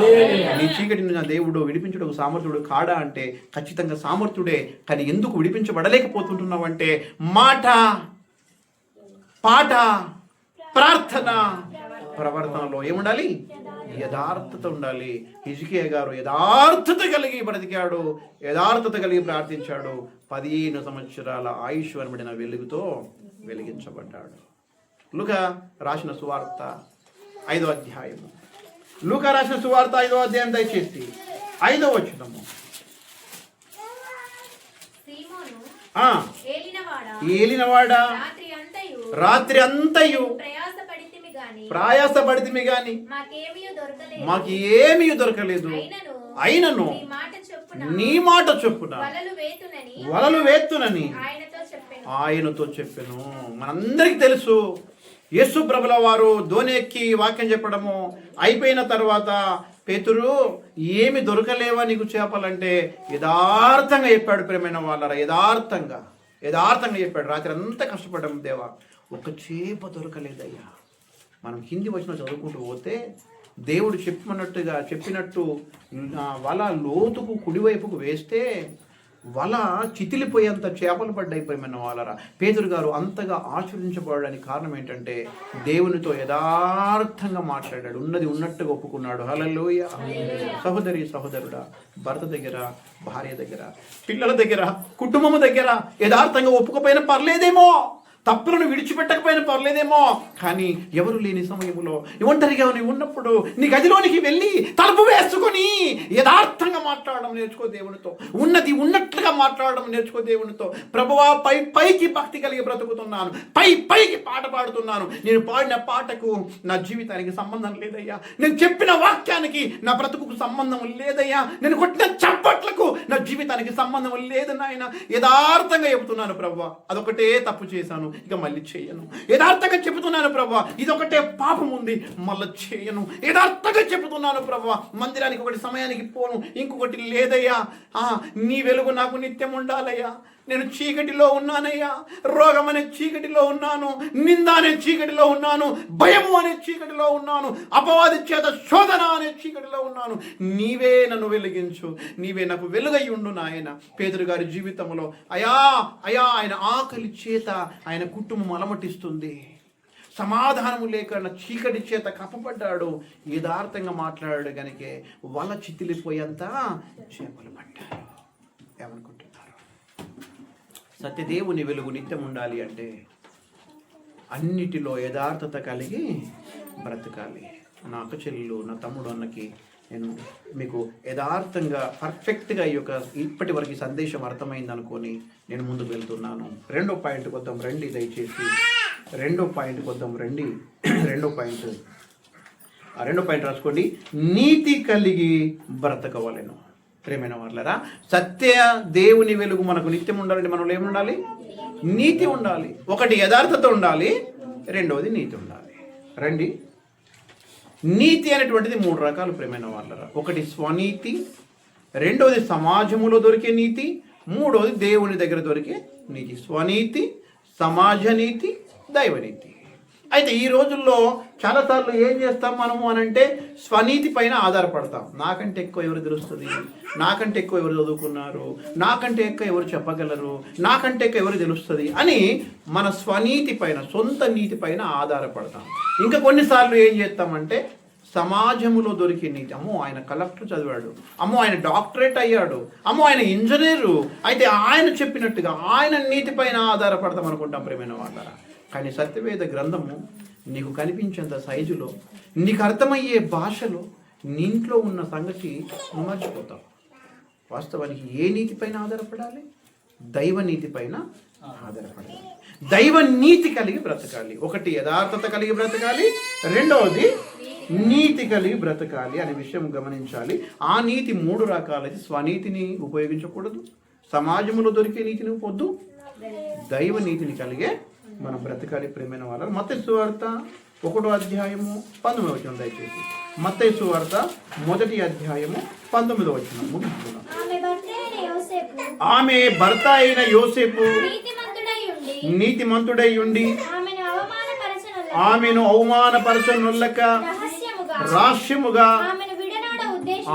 నీ చీకటిని నా దేవుడు విడిపించుటకు సామర్థ్యుడు కాడా అంటే ఖచ్చితంగా సామర్థ్యుడే. కానీ ఎందుకు విడిపించబడలేకపోతుంటున్నావు అంటే మాట, పాట, ప్రార్థన, ప్రవర్తనలో ఏముండాలి? యథార్థత ఉండాలి. హిజ్కియా గారు యథార్థత కలిగి బ్రతికాడు, యథార్థత కలిగి ప్రార్థించాడు. 15 సంవత్సరాల ఆయుష్ అనబడిన వెలుగుతో వెలిగించబడ్డాడు. లూకా రాసిన సువార్త 5వ అధ్యాయము. లూకా రాసిన సువార్త 5వ అధ్యాయం దయచేసి 5వ వచనము. ఏలినవాడా రాత్రి అంతయు ప్రయాసపడితిమి గాని మాకు ఏమీ దొరకలేదు, అయినను నీ మాట చొప్పున వలలు వేత్తునని ఆయనతో చెప్పెను. మనందరికీ తెలుసు, యేసు ప్రభుల వారు ధోని ఎక్కి వాక్యం చెప్పడము అయిపోయిన తర్వాత పేతురు ఏమి దొరకలేవా నీకు చేపలంటే యథార్థంగా చెప్పాడు. ప్రేమైన వాళ్ళరా, యథార్థంగా చెప్పాడు. రాత్రి అంతా కష్టపడ్డాం దేవా, ఒక చేప దొరకలేదయ్యా. మనం హిందీ వచ్చిన చదువుకుంటూ పోతే దేవుడు చెప్పినట్టు వల లోతుకు కుడివైపుకు వేస్తే వల చితిలిపోయేంత చేపలు పడ్డాయి. ప్రేమైన వాళ్ళరా, పేతురు గారు అంతగా ఆశ్రయించబడడానికి కారణం ఏంటంటే దేవునితో యథార్థంగా మాట్లాడాడు, ఉన్నది ఉన్నట్టుగా ఒప్పుకున్నాడు. హల్లెలూయా. సహోదరి సహోదరుడా, భర్త దగ్గర, భార్య దగ్గర, పిల్లల దగ్గర, కుటుంబం దగ్గర యథార్థంగా ఒప్పుకోపోయినా పర్లేదేమో, తప్పులను విడిచిపెట్టకపోయినా పర్లేదేమో, కానీ ఎవరు లేని సమయంలో ఒంటరిగా నీవు ఉన్నప్పుడు నీ గదిలోనికి వెళ్ళి తలుపు వేసుకొని యథార్థంగా మాట్లాడడం నేర్చుకో దేవునితో. ఉన్నది ఉన్నట్లుగా మాట్లాడడం నేర్చుకో దేవునితో. ప్రభువా, పైకి భక్తి కలిగి బ్రతుకుతున్నాను, పైకి పాట పాడుతున్నాను, నేను పాడిన పాటకు నా జీవితానికి సంబంధం లేదయ్యా, నేను చెప్పిన వాక్యానికి నా బ్రతుకుకు సంబంధం లేదయ్యా, నేను కొట్టిన చప్పట్లకు నా జీవితానికి సంబంధం లేదు నాయన. యథార్థంగా చెబుతున్నాను ప్రభువా, అదొకటే తప్పు చేశాను, ఇక మళ్ళీ చేయను. యథార్థంగా చెబుతున్నాను ప్రభువా, ఇదొకటే పాపం ఉంది, మళ్ళీ చేయను. యథార్థంగా చెబుతున్నాను ప్రభువా, మందిరానికి ఒకటి సమయానికి పోను, ఇంకొకటి లేదయ్యా. నీ వెలుగు నాకు నిత్యం ఉండాలయ్యా. నేను చీకటిలో ఉన్నానయ్యా, రోగం అనే చీకటిలో ఉన్నాను, నింద అనే చీకటిలో ఉన్నాను, భయము అనే చీకటిలో ఉన్నాను, అపవాది చేత శోధన అనే చీకటిలో ఉన్నాను. నీవే నన్ను వెలిగించు, నీవే నాకు వెలుగై ఉండు నాయన. పేతురు గారి జీవితంలో అయా ఆయన ఆకలి చేత ఆయన కుటుంబం అలమటిస్తుంది, సమాధానము లేక చీకటి చేత కప్పబడ్డాడు. యథార్థంగా మాట్లాడాడు కనుక వల చితిలిపోయేంత చేపలు పట్టారు. ఏమనుకుంటున్నారు? సత్యదేవుని వెలుగు నిత్యం ఉండాలి అంటే అన్నిటిలో యథార్థత కలిగి బ్రతకాలి. నా అక్క చెల్లెలు, నా తమ్ముడు అన్నకి నేను మీకు యథార్థంగా పర్ఫెక్ట్గా ఇప్పటి వరకు ఈ సందేశం అర్థమైంది అనుకొని నేను ముందుకు వెళ్తున్నాను. రెండో పాయింట్కి వద్దాం రండి, దయచేసి రెండో పాయింట్కి వద్దాం రండి. రెండో పాయింట్ రాసుకోండి. నీతి కలిగి బ్రతకవలెను. ప్రేమైన వాళ్ళరా, సత్య దేవుని వెలుగు మనకు నిత్యం ఉండాలంటే మనలో ఏముండాలి? నీతి ఉండాలి. ఒకటి యథార్థత ఉండాలి, రెండవది నీతి ఉండాలి. రండి, నీతి అనేటువంటిది 3 రకాలు ప్రేమైన వాళ్ళరా. ఒకటి స్వనీతి, రెండవది సమాజములో దొరికే నీతి, మూడవది దేవుని దగ్గర దొరికే నీతి. స్వనీతి, సమాజ నీతి, దైవనీతి. అయితే ఈ రోజుల్లో చాలాసార్లు ఏం చేస్తాం మనము అనంటే స్వనీతి పైన ఆధారపడతాం. నాకంటే ఎక్కువ ఎవరు తెలుస్తుంది, నాకంటే ఎక్కువ ఎవరు చదువుకున్నారు, నాకంటే ఎక్కువ ఎవరు చెప్పగలరు, నాకంటే ఎక్కువ ఎవరు తెలుస్తుంది అని మన స్వనీతి పైన, సొంత నీతి పైన ఆధారపడతాం. ఇంకా కొన్నిసార్లు ఏం చేస్తామంటే సమాజంలో దొరికే నీతి, అమ్మో ఆయన కలెక్టర్ చదివాడు, అమ్మో ఆయన డాక్టరేట్ అయ్యాడు, అమ్మో ఆయన ఇంజనీరు, అయితే ఆయన చెప్పినట్టుగా ఆయన నీతి పైన ఆధారపడతాం అనుకుంటాం ప్రేమైన వాళ్ళరా. కానీ సత్యవేద గ్రంథము నీకు కనిపించేంత సైజులో, నీకు అర్థమయ్యే భాషలో నీ ఇంట్లో ఉన్న సంగతి నువ్వు మర్చిపోతావు. వాస్తవానికి ఏ నీతి పైన ఆధారపడాలి? దైవ నీతి పైన ఆధారపడాలి. దైవ నీతి కలిగి బ్రతకాలి. ఒకటి యథార్థత కలిగి బ్రతకాలి, రెండవది నీతి కలిగి బ్రతకాలి అనే విషయం గమనించాలి. ఆ నీతి 3 రకాలది. స్వనీతిని ఉపయోగించకూడదు, సమాజంలో దొరికే నీతిని పొద్దు, దైవ నీతిని కలిగే మనం బ్రతకాలి ప్రేమైన వాళ్ళ. మత్తయి సువార్త 1వ అధ్యాయము 19వ వచనం దయచేసి. మత్తయి సువార్త 1వ అధ్యాయము 19వ వచనం ముగిస్తున్నాం. ఆమె భర్త అయిన యోసేపు నీతిమంతుడై ఉండి ఆమెను అవమానపరచనుల్లక రహస్యముగా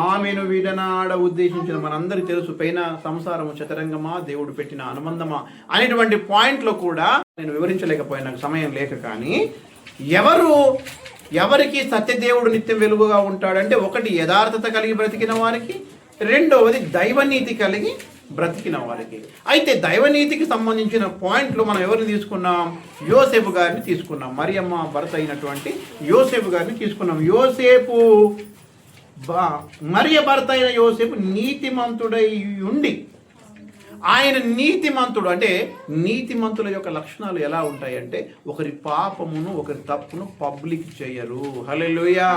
ఆమెను విడనాడ ఉద్దేశించిన. మనందరికీ తెలుసు, పైన సంసారము చతరంగమా దేవుడు పెట్టిన అనుబంధమా అనేటువంటి పాయింట్లో కూడా నేను వివరించలేకపోయినా సమయం లేక. కానీ ఎవరికి సత్యదేవుడు నిత్యం వెలుగుగా ఉంటాడంటే, ఒకటి యథార్థత కలిగి బ్రతికిన వారికి, రెండవది దైవనీతి కలిగి బ్రతికిన వారికి. అయితే దైవనీతికి సంబంధించిన పాయింట్లు మనం ఎవరిని తీసుకున్నాం? యోసేపు గారిని తీసుకున్నాం. మరియమ్మ భర్త అయినటువంటి యోసేపు గారిని తీసుకున్నాం. మరియ భర్త అయిన యోసేపు నీతిమంతుడై ఉండి, ఆయన నీతిమంతుడు అంటే నీతిమంతుల యొక్క లక్షణాలు ఎలా ఉంటాయంటే, ఒకరి పాపమును ఒకరి తప్పును పబ్లిక్ చేయరు. హల్లెలూయా.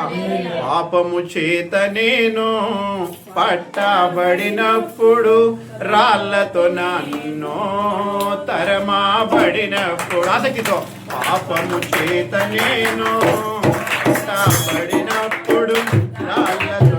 పాపము చేత నేను పట్టబడినప్పుడు, రాళ్లతో నన్ను తరమాబడినప్పుడు, ఆసక్తితో, పాపము చేత నేను పట్టబడినప్పుడు, రాళ్లతో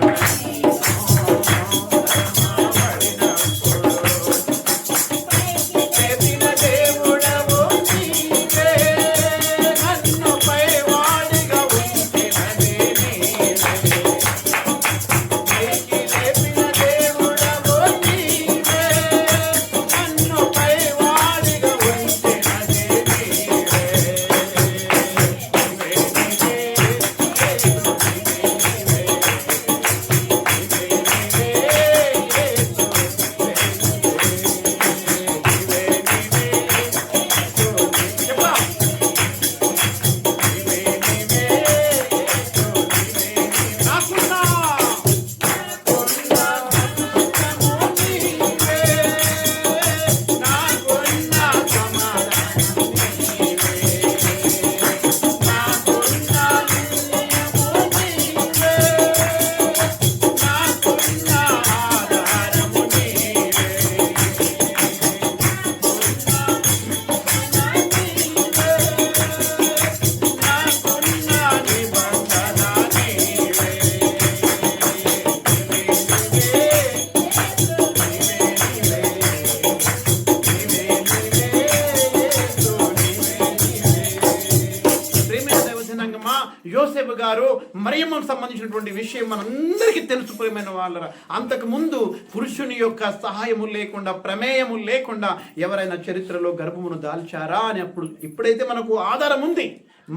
యోసేపు గారు మరియమ్మకు సంబంధించినటువంటి విషయం మనందరికీ తెలుసు ప్రియమైన వాళ్ళరా. అంతకుముందు పురుషుని యొక్క సహాయము లేకుండా, ప్రమేయము లేకుండా ఎవరైనా చరిత్రలో గర్భమును దాల్చారా అని ఇప్పుడైతే మనకు ఆధారం ఉంది.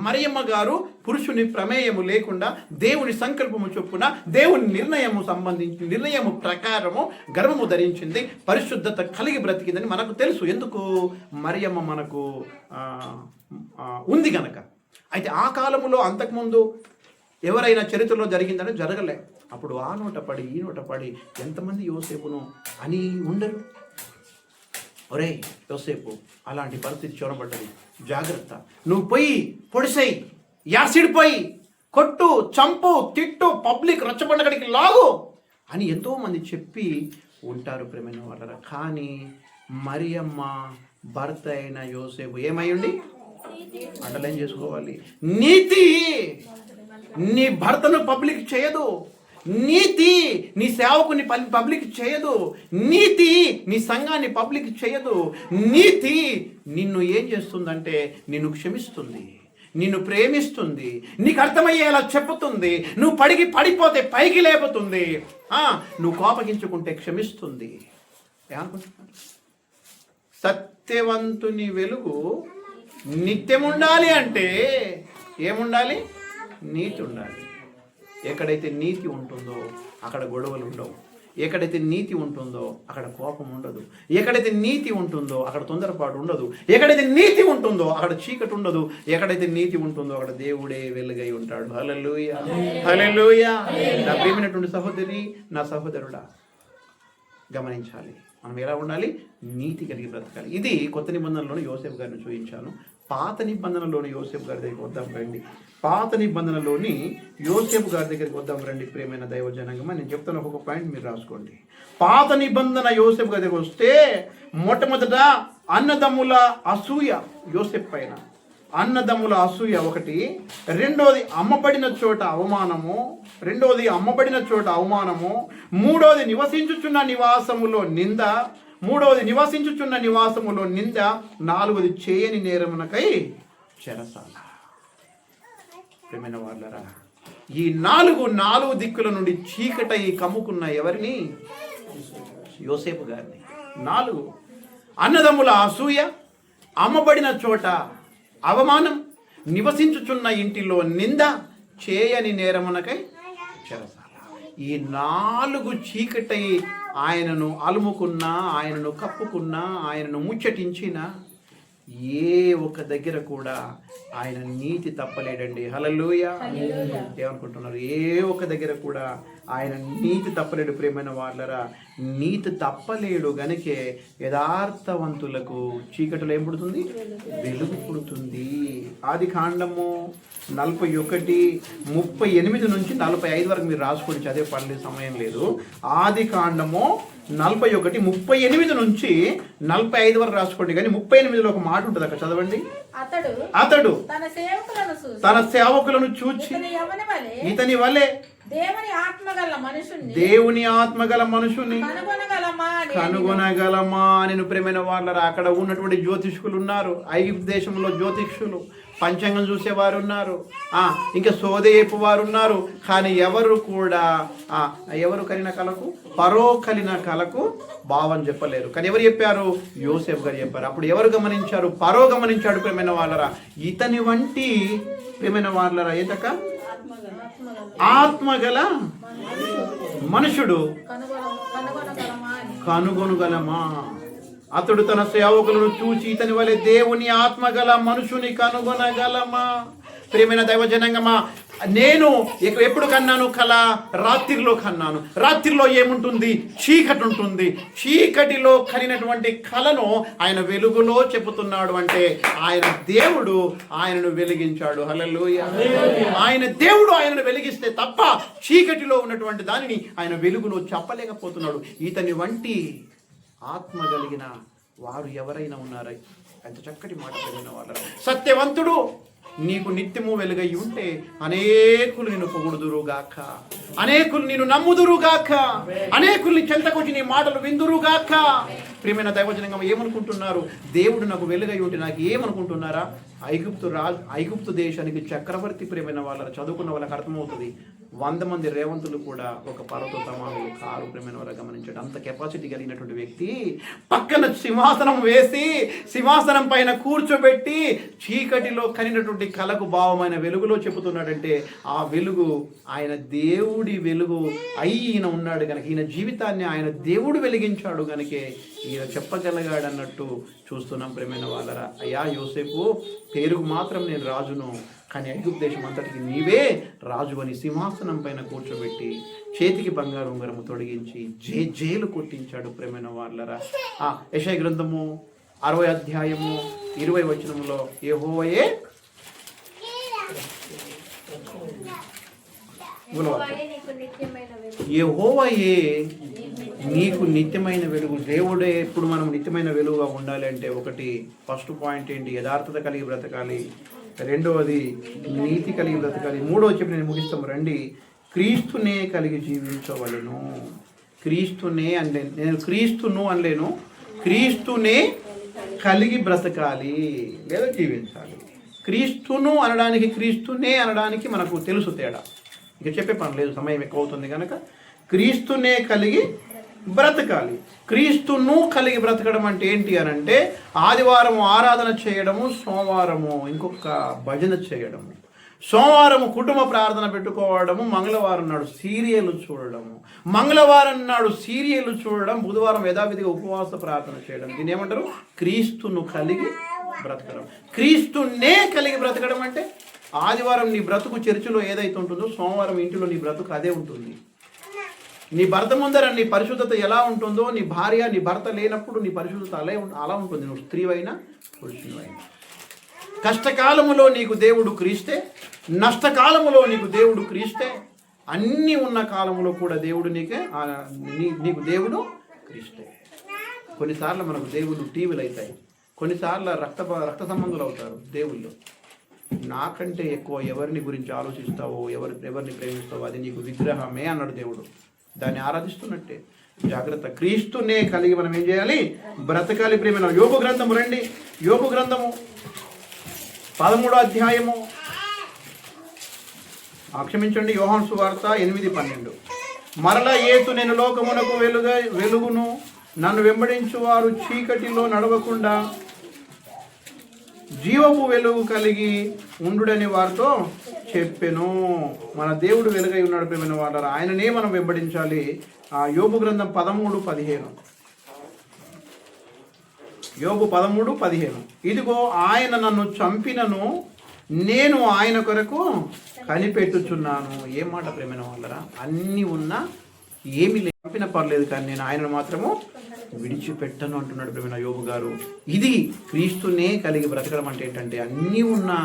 మరియమ్మ గారు పురుషుని ప్రమేయము లేకుండా దేవుని సంకల్పము చొప్పున దేవుని నిర్ణయము ప్రకారము గర్భము ధరించింది, పరిశుద్ధత కలిగి బ్రతికిందని మనకు తెలుసు. ఎందుకు? మరియమ్మ మనకు ఉంది గనక. అయితే ఆ కాలంలో అంతకుముందు ఎవరైనా చరిత్రలో జరిగిందని జరగలే. అప్పుడు ఆ నోట పడి ఈ నోట పడి ఎంతమంది యోసేపును అని ఉండరు. ఒరే యోసేపు, అలాంటి పరిస్థితి చూడబడ్డది, జాగ్రత్త, నువ్వు పోయి పొడిసేయి, యాసిడ్ పోయి కొట్టు, చంపు, తిట్టు, పబ్లిక్ రచ్చబండగడికి లాగు అని ఎంతోమంది చెప్పి ఉంటారు ప్రేమైన వాళ్ళరా. కానీ మరియమ్మ భర్త అయిన యోసేపు ఏమయ్యండి? అండర్లైన్ చేసుకోవాలి. నీతి నీ భర్తను పబ్లిక్ చేయదు, నీతి నీ సేవకుని పబ్లిక్ చేయదు, నీతి నీ సంఘాన్ని పబ్లిక్ చేయదు. నీతి నిన్ను ఏం చేస్తుందంటే నిన్ను క్షమిస్తుంది, నిన్ను ప్రేమిస్తుంది, నీకు అర్థమయ్యేలా చెప్పుతుంది, నువ్వు పడిపోతే పైకి లేపుతుంది, నువ్వు కోపగించుకుంటే క్షమిస్తుంది. ఏమనుకుంటున్నాను? సత్యవంతుని వెలుగు నిత్యం ఉండాలి అంటే ఏముండాలి? నీతి ఉండాలి. ఎక్కడైతే నీతి ఉంటుందో అక్కడ గొడవలు ఉండవు, ఎక్కడైతే నీతి ఉంటుందో అక్కడ కోపం ఉండదు, ఎక్కడైతే నీతి ఉంటుందో అక్కడ తొందరపాటు ఉండదు, ఎక్కడైతే నీతి ఉంటుందో అక్కడ చీకటి ఉండదు, ఎక్కడైతే నీతి ఉంటుందో అక్కడ దేవుడే వెలుగై ఉంటాడు. హల్లెలూయా, హల్లెలూయా. నా ప్రియమైనటువంటి సహోదరి, నా సహోదరుడా, గమనించాలి, మనం ఎలా ఉండాలి? నీతి కలిగి బ్రతకాలి. ఇది కొత్త నిబంధనలోని యోసేపు గారిని చూపించాను. పాత నిబంధనలోని యోసేపు గారి దగ్గరికి వద్దాం రండి. పాత నిబంధనలోని యోసేపు గారి దగ్గరికి వద్దాం రండి ప్రియమైన దైవజనాంగమా. నేను చెప్తాను, ఒక్కొక్క పాయింట్ మీరు రాసుకోండి. పాత నిబంధన యోసేపు గారి దగ్గరికి వస్తే మొట్టమొదట అన్నదమ్ముల అసూయ యోసేపు పైన. అన్నదమ్ముల అసూయ ఒకటి. రెండోది అమ్మబడిన చోట అవమానము. మూడోది నివసించుచున్న నివాసములో నింద. నాలుగోది చేయని నేరమునకై చెరసాల. ప్రియమైన వాళ్ళరా, ఈ నాలుగు దిక్కుల నుండి చీకటై కమ్ముకున్న ఎవరిని? యోసేపు గారిని. 4 అన్నదమ్ముల అసూయ, అమ్మబడిన చోట అవమానం, నివసించుచున్న ఇంటిలో నింద, చేయని నేరమునకై చెరసాల. ఈ 4 చీకటై ఆయనను అలుముకున్నా, ఆయనను కప్పుకున్నా, ఆయనను ముచ్చటించినా ఏ ఒక్క దగ్గర కూడా ఆయన నీతి తప్పలేడండి. హల్లెలూయా. ఏమనుకుంటున్నారు? ఏ ఒక్క దగ్గర కూడా ఆయన నీతి తప్పలేడు. ప్రియమైన వాళ్ళరా, నీతి తప్పలేడు గనుకే యథార్థవంతులకు చీకటిలో ఏం పుడుతుంది? వెలుగు పుడుతుంది. ఆది కాండము 41:38 నుంచి 45 వరకు మీరు రాసుకొని చదివే పని సమయం లేదు. ఆది కాండము 41:38 నుంచి 45 వరకు రాసుకోండి. కానీ 38లో ఒక మాట ఉంటుంది, అక్కడ చదవండి. అతడు తన సేవకులను చూచి ఇతని వలె దేవుని ఆత్మగల మనుషుని కనుగొనగలమా అని. ప్రేమైన వాళ్ళరా, అక్కడ ఉన్నటువంటి జ్యోతిష్కులు ఉన్నారు. ఐగుప్తు దేశంలో జ్యోతిష్కులు, పంచాంగం చూసేవారు ఉన్నారు, ఇంకా సోదేపు వారు ఉన్నారు. కానీ ఎవరు కూడా ఎవరు కలిగిన కళకు, పరో కలిగిన కళకు భావం చెప్పలేరు. కానీ ఎవరు చెప్పారు? యోసేపు గారు చెప్పారు. అప్పుడు ఎవరు గమనించారు? పరో గమనించాడు. ప్రేమైన వాళ్ళరా, ఇతని వంటి ప్రేమైన వాళ్ళరా ఏదక ఆత్మగల మనుషుడు కనుగొనగలమా? అతడు తన సేవకులను చూచి ఇతని వలె దేవుని ఆత్మగల మనుషుని కనుగొనగలమా? ప్రియమైన దైవజనంగమా, నేను ఎప్పుడు కన్నాను కళ? రాత్రిలో కన్నాను. రాత్రిలో ఏముంటుంది? చీకటి ఉంటుంది. చీకటిలో కలిగినటువంటి కళను ఆయన వెలుగులో చెబుతున్నాడు. అంటే ఆయన దేవుడు ఆయనను వెలిగించాడు. హల్లెలూయా. ఆయన దేవుడు ఆయనను వెలిగిస్తే తప్ప చీకటిలో ఉన్నటువంటి దానిని ఆయన వెలుగులో చెప్పలేకపోతున్నాడు. ఇతని వంటి ఆత్మ కలిగిన వారు ఎవరైనా ఉన్నారా? అంత చక్కటి మాట కలిగిన వారు. సత్యవంతుడు నీకు నిత్యము వెలుగై ఉంటే అనేకులు నిన్ను పొగుడుదురుగాక, అనేకులు నిన్ను నమ్ముదురుగాక, అనేకుల్ని చెంతకొచ్చి నీ మాటలు విందురుగాక. ప్రియమైన దైవజనంగా ఏమనుకుంటున్నారు? దేవుడు నాకు వెలుగై ఉంటే నాకు ఏమనుకుంటున్నారా? ఐగుప్తు దేశానికి చక్రవర్తి. ప్రియమైన వాళ్ళ చదువుకున్న వాళ్ళకి అర్థమవుతుంది. 100 మంది రేవంతులు కూడా ఒక పరతో సమానులు కారు. ప్రియమైన వాళ్ళ గమనించండి. అంత కెపాసిటీ కలిగినటువంటి వ్యక్తి పక్కన సింహాసనం వేసి సింహాసనం పైన కూర్చోబెట్టి చీకటిలో కలిగినటువంటి కళకు భావమైన వెలుగులో చెబుతున్నాడంటే ఆ వెలుగు ఆయన దేవుడి వెలుగు అయి ఈయన ఉన్నాడు కనుక, ఈయన జీవితాన్ని ఆయన దేవుడు వెలిగించాడు కనుకే ఈయన చెప్పగలిగాడు అన్నట్టు చూస్తున్నాం. ప్రియమైన వాళ్ళరా, అయ్యా యోసేపు, పేరుకు మాత్రం నేను రాజును, కానీ ఐగుప్తు దేశం అంతటికి నీవే రాజు అని సింహాసనం పైన కూర్చోబెట్టి చేతికి బంగారు ఉంగరము తొడిగించి జేలు కొట్టించాడు. ప్రేమైన వాళ్ళరా, యెషయా గ్రంథము 60:20 యెహోవాయే నీకు నిత్యమైన వెలుగు. దేవుడే ఎప్పుడు మనం నిత్యమైన వెలుగుగా ఉండాలి అంటే ఒకటి ఫస్ట్ పాయింట్ ఏంటి? యథార్థత కలిగి బ్రతకాలి. రెండవది నీతి కలిగి బ్రతకాలి. మూడవది చెప్పి నేను ముగిస్తాము రండి, క్రీస్తునే కలిగి జీవించవలను. క్రీస్తునే అనలే, నేను క్రీస్తును అనలేను, క్రీస్తునే కలిగి బ్రతకాలి లేదా జీవించాలి. క్రీస్తును అనడానికి క్రీస్తునే అనడానికి మనకు తెలుసు తేడా. ఇక చెప్పే పని లేదు, సమయం ఎక్కువ అవుతుంది కనుక క్రీస్తునే కలిగి బ్రతకాలి. క్రీస్తును కలిగి బ్రతకడం అంటే ఏంటి అని అంటే ఆదివారం ఆరాధన చేయడము, సోమవారము ఇంకొక భజన చేయడము, సోమవారం కుటుంబ ప్రార్థన పెట్టుకోవడము, మంగళవారం నాడు సీరియల్ చూడడము, మంగళవారం నాడు సీరియల్ చూడడం, బుధవారం యథావిధిగా ఉపవాస ప్రార్థన చేయడం. దీన్ని ఏమంటారు? క్రీస్తును కలిగి బ్రతకడం. క్రీస్తునే కలిగి బ్రతకడం అంటే ఆదివారం నీ బ్రతుకు చర్చిలో ఏదైతే ఉంటుందో సోమవారం ఇంటిలో నీ బ్రతుకు అదే ఉంటుంది. నీ భర్త ముందర నీ పరిశుద్ధత ఎలా ఉంటుందో నీ భార్య నీ భర్త లేనప్పుడు నీ పరిశుద్ధత అలా ఉంటుంది. నువ్వు స్త్రీవైనా పురుషునివైనా. కష్టకాలములో నీకు దేవుడు క్రీస్తే, నష్టకాలములో నీకు దేవుడు క్రీస్తే, అన్నీ ఉన్న కాలములో కూడా దేవుడు నీకు దేవుడు క్రీస్తే. కొన్నిసార్లు మనకు దేవుడు టీవీలు అవుతాయి, కొన్నిసార్లు రక్త సంబంధులు అవుతారు దేవుళ్ళు. నాకంటే ఎక్కువ ఎవరిని గురించి ఆలోచిస్తావో, ఎవరిని ప్రేమిస్తావో అది నీకు విగ్రహమే అన్నాడు దేవుడు. దాన్ని ఆరాధిస్తున్నట్టే. జాగ్రత్త. క్రీస్తునే కలిగి మనం ఏం చేయాలి? బ్రతకాలి. ప్రేమ యోబు గ్రంథము రండి, యోబు గ్రంథము 13వ అధ్యాయము క్షమించండి, యోహాను సువార్త 8:12. మరలా యేసు, నేను లోకమునకు వెలుగును, నన్ను వెంబడించు వారు చీకటిలో నడవకుండా జీవపు వెలుగు కలిగి ఉండుడని వారితో చెప్పెను. మన దేవుడు వెలుగై ఉన్నాడు ప్రియమైన వాళ్ళారా, ఆయననే మనం వెంబడించాలి. యోబు గ్రంథం 13:15. యోబు 13:15. ఇదిగో ఆయన నన్ను చంపినను నేను ఆయన కొరకు కనిపెట్టుచున్నాను. ఏం మాట ప్రేమైన వాళ్ళరా, అన్నీ ఉన్నా ఏమి చంపిన పర్లేదు కానీ నేను ఆయనను మాత్రము విడిచిపెట్టను అంటున్నాడు ప్రేమైన యోబు గారు. ఇది క్రీస్తునే కలిగి బ్రతకడం అంటే ఏంటంటే అన్నీ ఉన్నా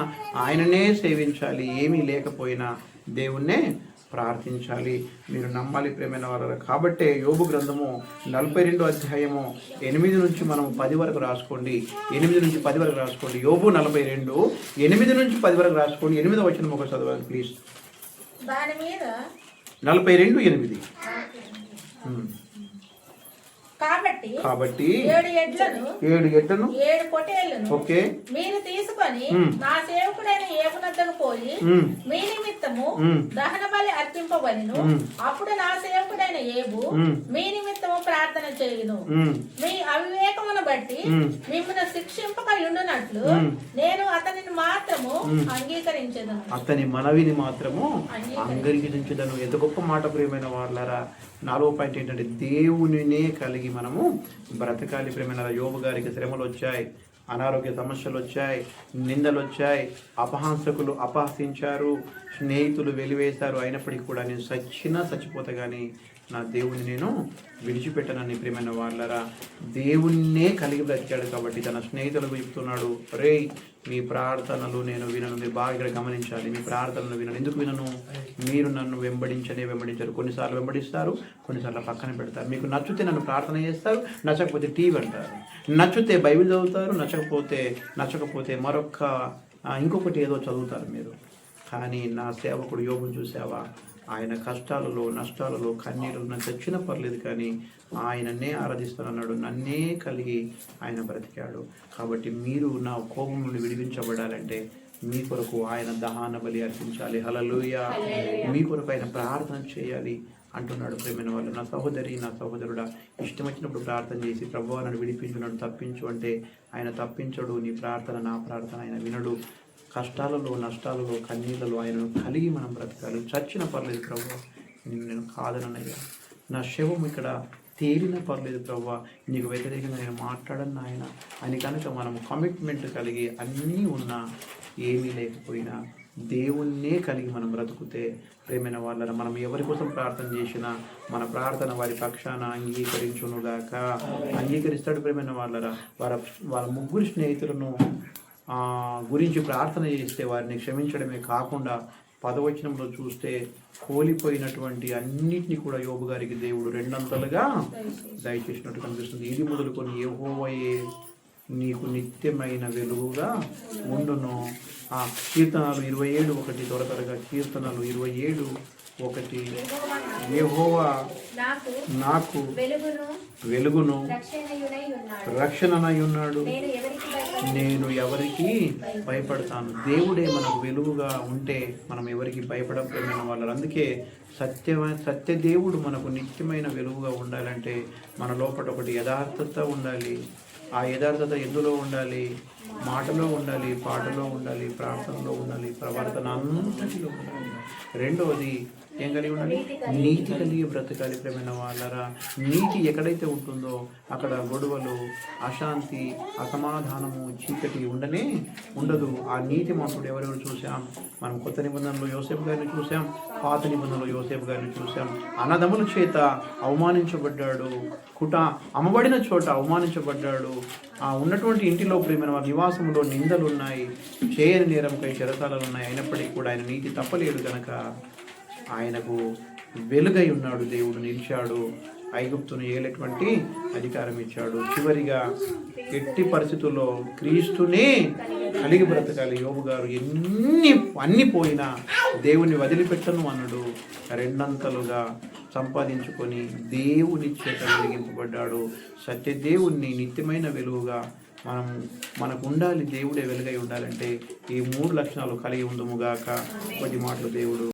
ఆయననే సేవించాలి, ఏమీ లేకపోయినా దేవుణ్ణే ప్రార్థించాలి. మీరు నమ్మాలి ప్రేమైన వారు. కాబట్టే యోబు గ్రంథము 42 అధ్యాయము 8 నుంచి మనం 10 వరకు రాసుకోండి. 8 నుంచి 10 వరకు రాసుకోండి. యోబు 42 8 నుంచి 10 వరకు రాసుకోండి. 8వ వచనం ఒక చదవాలి ప్లీజ్. దాని మీద 42:8. కాబట్టి 7 ఎడ్లను 7 పొట్టేళ్లను ఓకే మీరు తీసుకొని నా సేవకుడైన ఏబునద్దకు పోయి మీ నిమిత్తము దహన బలి అర్పింపబలిను. అప్పుడు నా సేవకుడైన ఏబు మీ నిమిత్తము ప్రార్థన చేయును. మీ అవివేకమును బట్టి మిమ్మల్ని శిక్షింపక ఉండునట్లు నేను అతనిని మాత్రము అంగీకరించదను. అతని మనవిని మాత్రము అంగీకరించదను. ఎంత గొప్ప మాట ప్రియమైన వాళ్ళారా. 4వ పాయింట్ ఏంటంటే దేవునినే కలిగి మనము బ్రతకాలి ప్రేమైన. యోబు గారికి శ్రమలు వచ్చాయి, అనారోగ్య సమస్యలు వచ్చాయి, నిందలు వచ్చాయి, అపహాసకులు అపహసించారు, స్నేహితులు వెలివేశారు. అయినప్పటికీ కూడా నేను చచ్చిపోతా కానీ నా దేవుని నేను విడిచిపెట్టనని ప్రియమైన వాళ్ళరా. దేవుణ్ణే కలిగి బ్రతికాడు కాబట్టి తన స్నేహితులకు చెప్తున్నాడు, రే మీ ప్రార్థనలు నేను వినను. మీరు బాగా ఇక్కడ గమనించాలి, మీ ప్రార్థనలు వినను. ఎందుకు వినను? మీరు నన్ను వెంబడించారు. కొన్నిసార్లు వెంబడిస్తారు, కొన్నిసార్లు పక్కన పెడతారు. మీకు నచ్చితే నన్ను ప్రార్థన చేస్తారు, నచ్చకపోతే టీవీ అంటారు. నచ్చితే బైబిల్ చదువుతారు, నచ్చకపోతే ఇంకొకటి ఏదో చదువుతారు మీరు. కానీ నా సేవకుడు యోబును చూసావా? ఆయన కష్టాలలో, నష్టాలలో, కన్నీళ్ళు నన్ను తెచ్చిన పర్లేదు కానీ ఆయననే ఆరాధిస్తానన్నాడు. నన్నే కలిగి ఆయన బ్రతికాడు. కాబట్టి మీరు నా కోపం నుండి విడిపించబడాలంటే మీ కొరకు ఆయన దహన బలి అర్పించాలి. హల్లెలూయా. మీ కొరకు ఆయన ప్రార్థన చేయాలి అంటున్నాడు ప్రేమైన వాళ్ళు. నా సహోదరి, నా సహోదరుడా, ఇష్టం వచ్చినప్పుడు ప్రార్థన చేసి ప్రభువా నన్ను విడిపించున్నాడు, తప్పించు అంటే ఆయన తప్పించడు. నీ ప్రార్థన, నా ప్రార్థన ఆయన వినడు. కష్టాలలో, నష్టాలలో, కన్నీళ్ళలో ఆయనను కలిగి మనం బ్రతకాలి. చచ్చిన పర్లేదు ప్రభువా, నేను కాదనయ్యా. నా శవం ఇక్కడ తేలిన పర్లేదు ప్రభువా, నీకు వ్యతిరేకంగా నేను మాట్లాడను ఆయన అని కనుక మనం కమిట్మెంట్ కలిగి అన్నీ ఉన్నా ఏమీ లేకపోయినా దేవుణ్ణే కలిగి మనం బ్రతుకుతే ప్రేమైన వాళ్ళ మనం ఎవరి కోసం ప్రార్థన చేసినా మన ప్రార్థన వారి పక్షాన అంగీకరించునుగాక. అంగీకరిస్తాడు ప్రేమైన వాళ్ళరా. వాళ్ళ ముగ్గురు స్నేహితులను గురించి ప్రార్థన చేస్తే వారిని క్షమించడమే కాకుండా 10వ వచనంలో చూస్తే కోల్పోయినటువంటి అన్నిటినీ కూడా యోబు గారికి దేవుడు 2 అంతలుగా దయచేసినట్టు కనిపిస్తుంది. ఇది మొదలుకొని యెహోవాయే నీకు నిత్యమైన వెలుగుగా ఉండును. కీర్తనలు 27:1 త్వరగా కీర్తనలు 27:1 యెహోవా నాకు వెలుగును రక్షణనై ఉన్నాడు, నేను ఎవరికి భయపడతాను. దేవుడే మనకు వెలుగుగా ఉంటే మనం ఎవరికి భయపడకపోయిన వాళ్ళు. అందుకే సత్య దేవుడు మనకు నిత్యమైన వెలుగుగా ఉండాలంటే మన లోపల ఒకటి యథార్థత ఉండాలి. ఆ యథార్థత ఎందులో ఉండాలి? మాటలో ఉండాలి, పాటలో ఉండాలి, ప్రార్థనలో ఉండాలి, ప్రవర్తన అంతటిలో ఉండాలి. రెండవది ఏం కలిగి ఉండాలి? నీతి కలిగి బ్రతకాలి ప్రేమైన వాళ్ళరా. నీతి ఎక్కడైతే ఉంటుందో అక్కడ గొడవలు, అశాంతి, అసమాధానము, చీకటి ఉండదు. ఆ నీతి మంతుడు ఎవరెవరు చూసాం మనం? కొత్త నిబంధనలో యోసేపు గారిని చూసాం, పాత నిబంధనలో యోసేపు గారిని చూసాం. అన్నదమ్ముల చేత అవమానించబడ్డాడు, అమ్మబడిన చోట అవమానించబడ్డాడు. ఉన్నటువంటి ఇంటిలో ప్రేమైన వారి నివాసంలో నిందలు ఉన్నాయి, చేయని నేరంపై చెరసాలలు ఉన్నాయి. అయినప్పటికీ కూడా ఆయన నీతి తప్పలేడు కనుక ఆయనకు వెలుగై ఉన్నాడు. దేవుడు నిలిచాడు, ఐగుప్తును ఏలేటువంటి అధికారం ఇచ్చాడు. చివరిగా ఎట్టి పరిస్థితుల్లో క్రీస్తునే కలిగి బ్రతకాలి. యోబు గారు అన్ని పోయినా దేవుని వదిలిపెట్టను అన్నాడు. 2 అంతలుగా సంపాదించుకొని దేవుని చేత వెలిగింపబడ్డాడు. సత్యదేవుణ్ణి నిత్యమైన వెలుగుగా మనకు ఉండాలి. దేవుడే వెలుగై ఉండాలంటే ఈ 3 లక్షణాలు కలిగి ఉందుముగాక. కొద్ది మాటలు దేవుడు